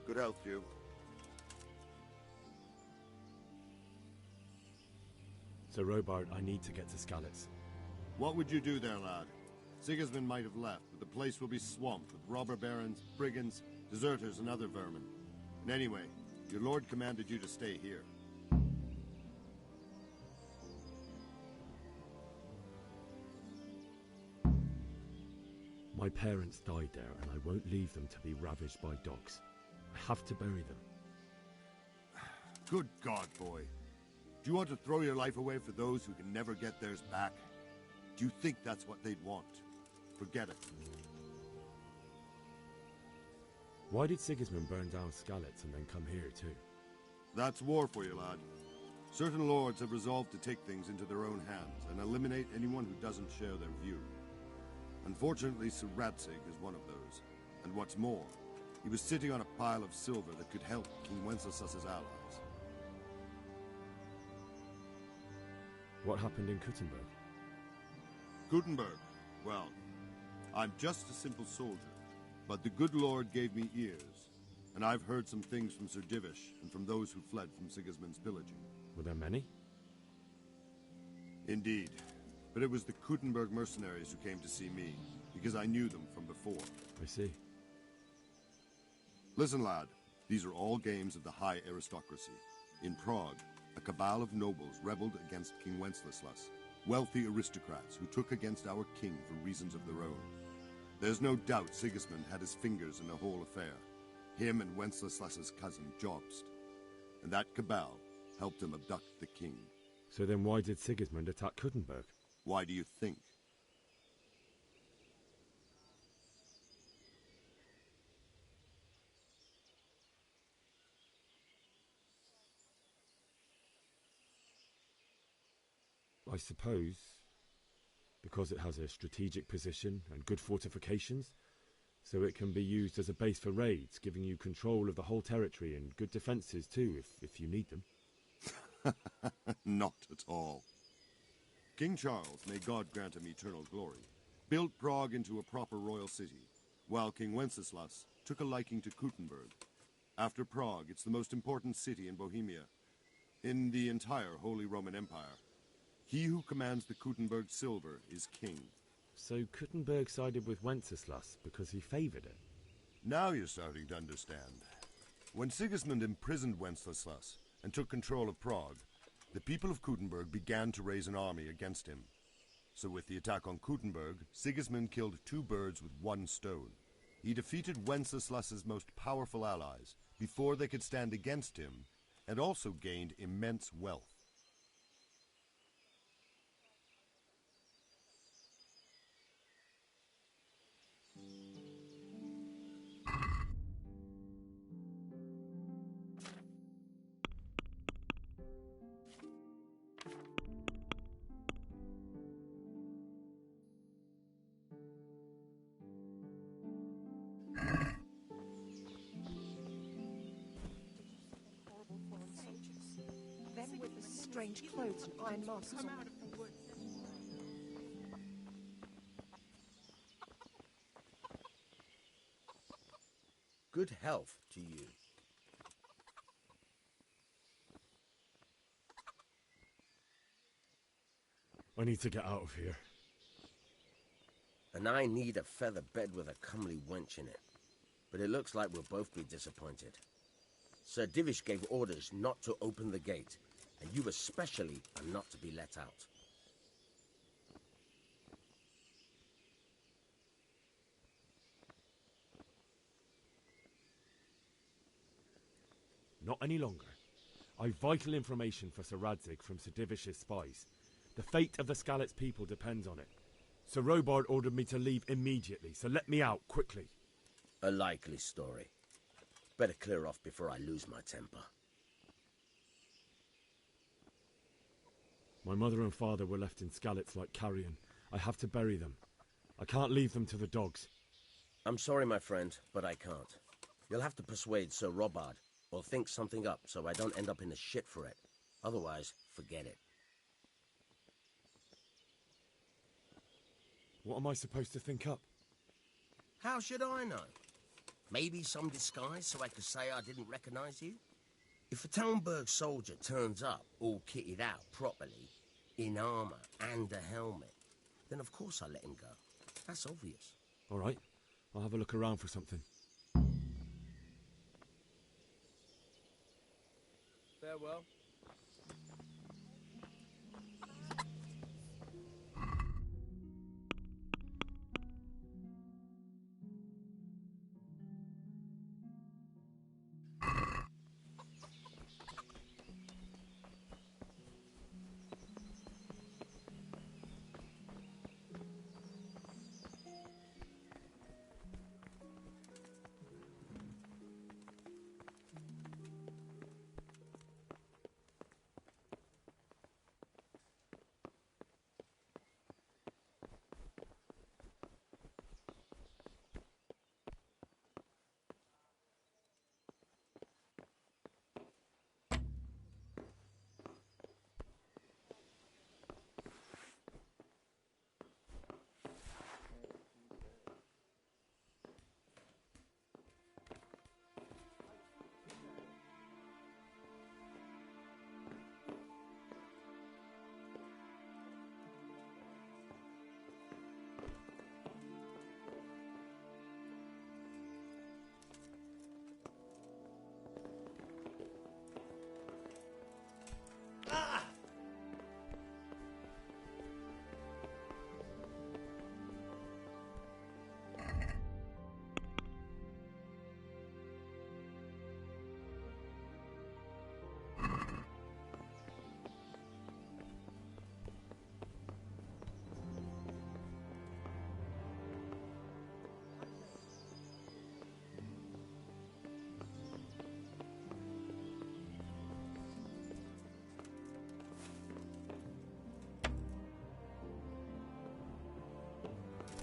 Good health to you. Sir Robard, I need to get to Skalitz. What would you do there, lad? Sigismund might have left, but the place will be swamped with robber barons, brigands, deserters, and other vermin. And anyway, your lord commanded you to stay here. My parents died there, and I won't leave them to be ravaged by dogs. I have to bury them. Good God, boy. Do you want to throw your life away for those who can never get theirs back? Do you think that's what they'd want? Forget it. Why did Sigismund burn down Skalitz and then come here too? That's war for you, lad. Certain lords have resolved to take things into their own hands and eliminate anyone who doesn't share their view. Unfortunately, Sir Radzig is one of those. And what's more, he was sitting on a pile of silver that could help King Wenceslas's allies. What happened in Kuttenberg? Kuttenberg? Well, I'm just a simple soldier, but the good Lord gave me ears, and I've heard some things from Sir Divish and from those who fled from Sigismund's pillaging. Were there many? Indeed, but it was the Kuttenberg mercenaries who came to see me, because I knew them from before. I see. Listen, lad, these are all games of the high aristocracy. In Prague, a cabal of nobles rebelled against King Wenceslas, wealthy aristocrats who took against our king for reasons of their own. There's no doubt Sigismund had his fingers in the whole affair, him and Wenceslas's cousin Jobst. And that cabal helped him abduct the king. So then why did Sigismund attack Kuttenberg? Why do you think? I suppose because it has a strategic position and good fortifications, so it can be used as a base for raids, giving you control of the whole territory and good defences too, if you need them. Not at all. King Charles, may God grant him eternal glory, built Prague into a proper royal city, while King Wenceslas took a liking to Kuttenberg. After Prague, it's the most important city in Bohemia, in the entire Holy Roman Empire. He who commands the Kuttenberg silver is king. So Kuttenberg sided with Wenceslas because he favoured it? Now you're starting to understand. When Sigismund imprisoned Wenceslas and took control of Prague, the people of Kuttenberg began to raise an army against him. So with the attack on Kuttenberg, Sigismund killed two birds with one stone. He defeated Wenceslas's most powerful allies before they could stand against him, and also gained immense wealth. Them with the strange clothes and iron masks on. Good health to you. I need to get out of here. And I need a feather bed with a comely wench in it. But it looks like we'll both be disappointed. Sir Divish gave orders not to open the gate, and you especially are not to be let out. Not any longer. I've vital information for Sir Radzig from Sir Divish's spies. The fate of the Skalitz people depends on it. Sir Robard ordered me to leave immediately, so let me out, quickly. A likely story. Better clear off before I lose my temper. My mother and father were left in Skalitz like carrion. I have to bury them. I can't leave them to the dogs. I'm sorry, my friend, but I can't. You'll have to persuade Sir Robard, or think something up so I don't end up in the shit for it. Otherwise, forget it. What am I supposed to think up? How should I know? Maybe some disguise so I could say I didn't recognize you? If a Talmberg soldier turns up all kitted out properly, in armor and a helmet, then of course I let him go. That's obvious. All right, I'll have a look around for something. Farewell.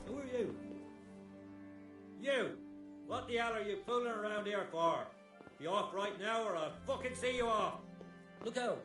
Who are you? You! What the hell are you fooling around here for? Be off right now or I'll fucking see you off! Look out!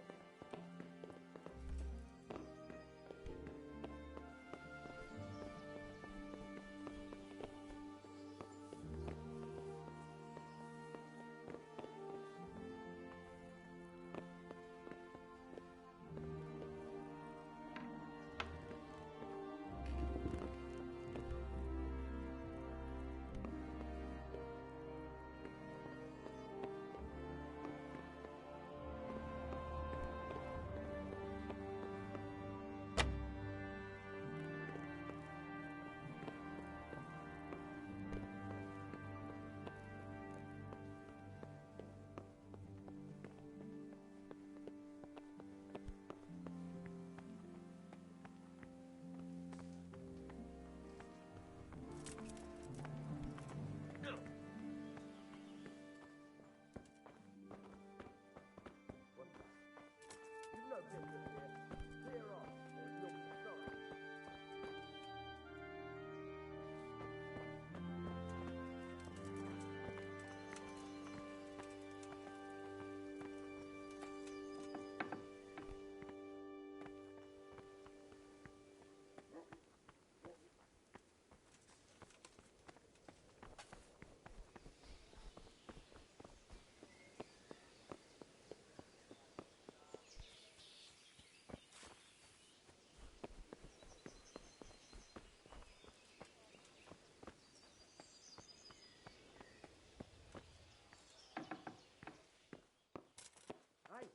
Hey,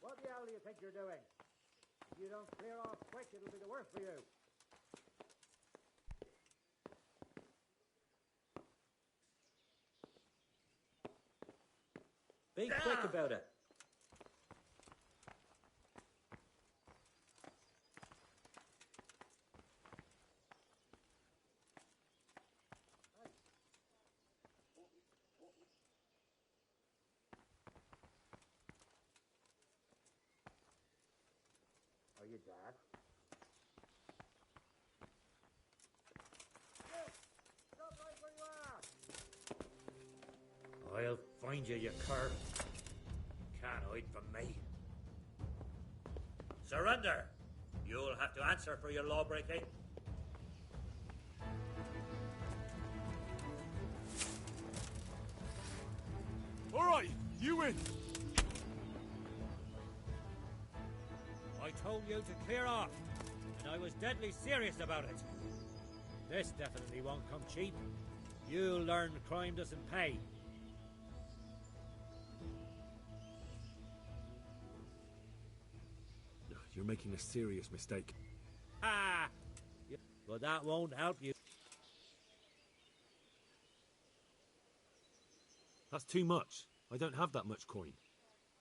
what the hell do you think you're doing? If you don't clear off quick, it'll be the worse for you. Be quick about it. Are you dead? Stop right where you are! I'll find you, you cur. Can't hide from me. Surrender! You'll have to answer for your lawbreaking. You win! I told you to clear off, and I was deadly serious about it. This definitely won't come cheap. You'll learn crime doesn't pay. You're making a serious mistake. Ha! But that won't help you. That's too much. I don't have that much coin.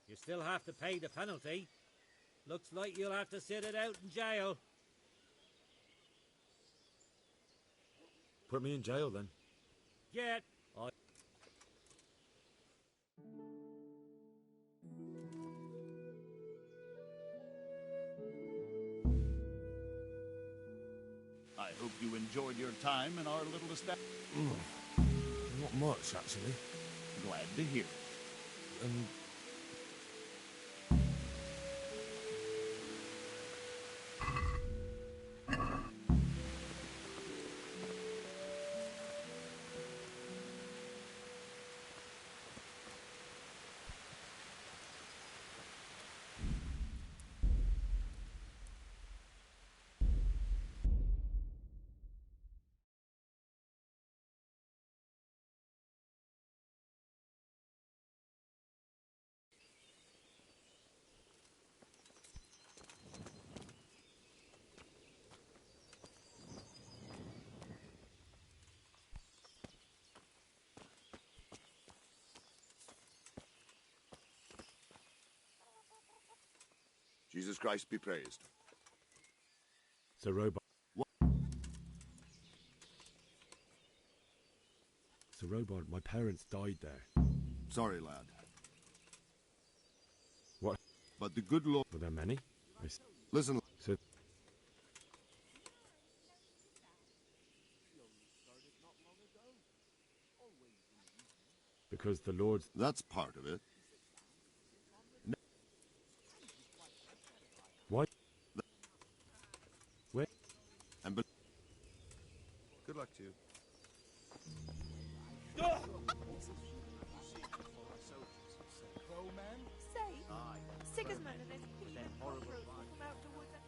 You still have to pay the penalty. Looks like you'll have to sit it out in jail. Put me in jail then. Get. I hope you enjoyed your time in our little establishment. Not much, actually. Glad to hear. Jesus Christ be praised. Sir Robard. What? Sir Robard, my parents died there. Sorry, lad. What? But the good Lord... Were there many? Listen... So... Because the Lord's... That's part of it. What? Where? And good luck to you. Say, Sigismund and his heap of cockroaches will come out towards us.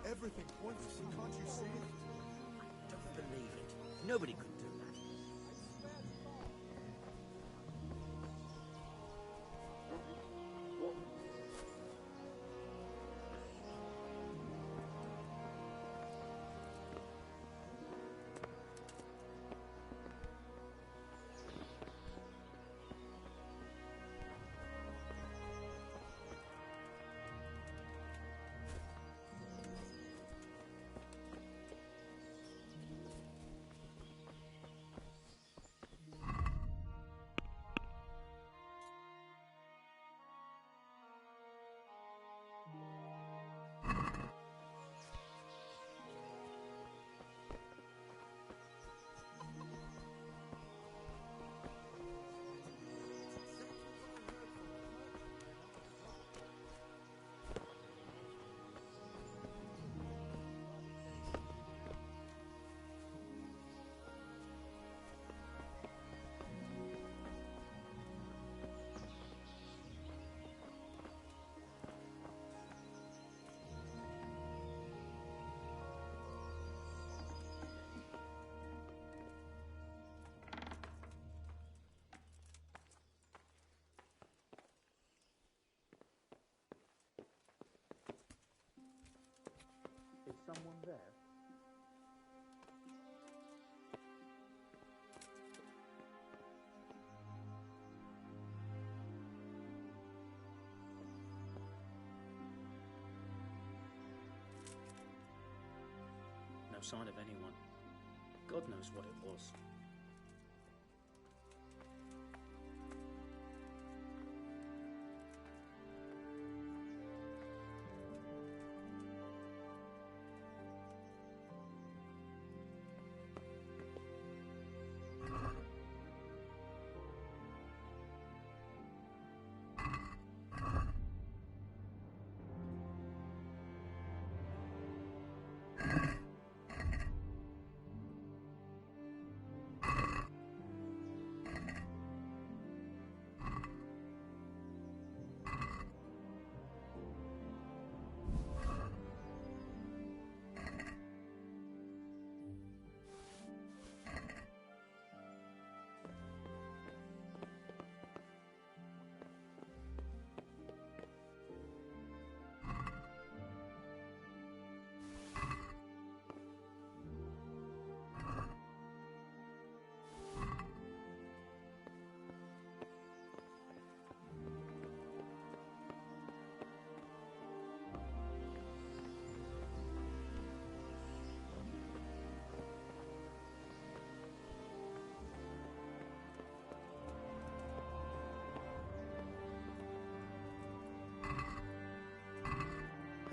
Everything points to you, can't you see it? I don't believe it. Nobody could do that. Is someone there? No sign of anyone. God knows what it was.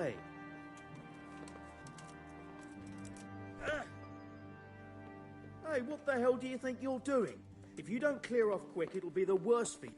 Hey. Hey, what the hell do you think you're doing? If you don't clear off quick, it'll be the worst for you.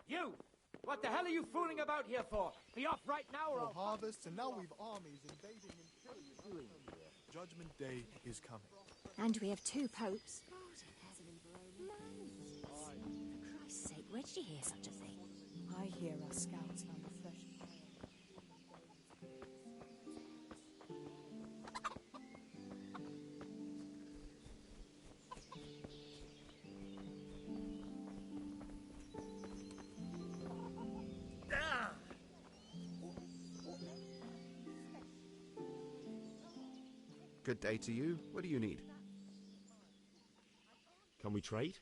You! What the hell are you fooling about here for? Be off right now or I'll... harvest, and now we've armies invading and killing. Judgment Day is coming. And we have 2 popes. For Christ's sake, where did you hear such a thing? I hear our scouts found a fresh... Good day to you. What do you need? Can we trade?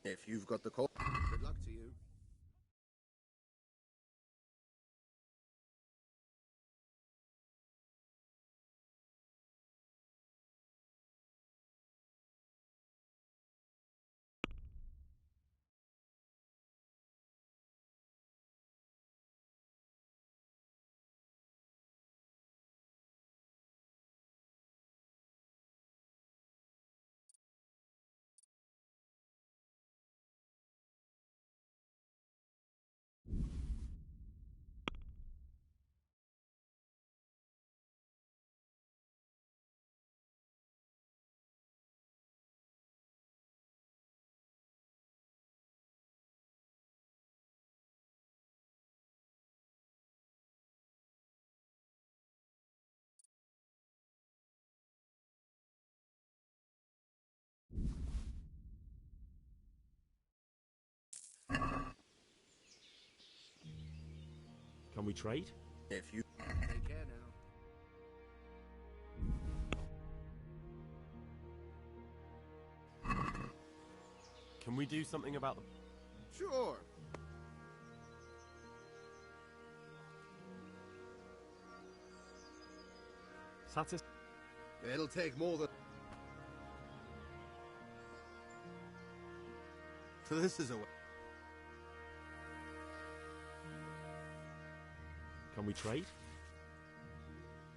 If you've got the call. Good luck to you. Can we trade? If you... Take care now. Can we do something about them? Sure. Satis? It'll take more than... So this is a... Can we trade?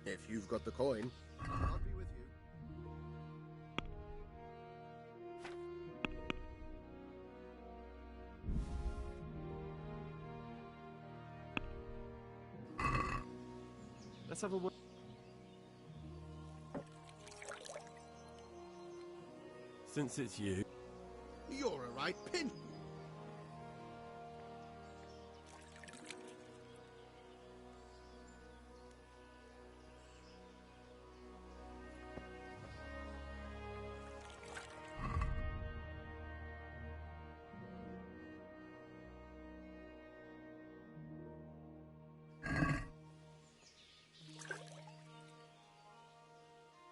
If you've got the coin. I'll be with you. Let's have a word. Since it's you. You're a right pin.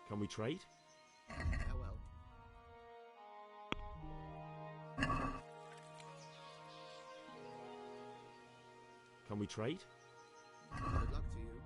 Can we trade? Farewell. Can we trade? Good luck to you.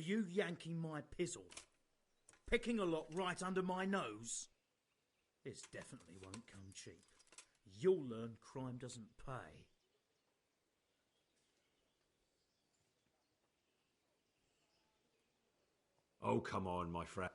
you yanking my pizzle, picking a lock right under my nose. This definitely won't come cheap. You'll learn crime doesn't pay. Oh, come on, my friend.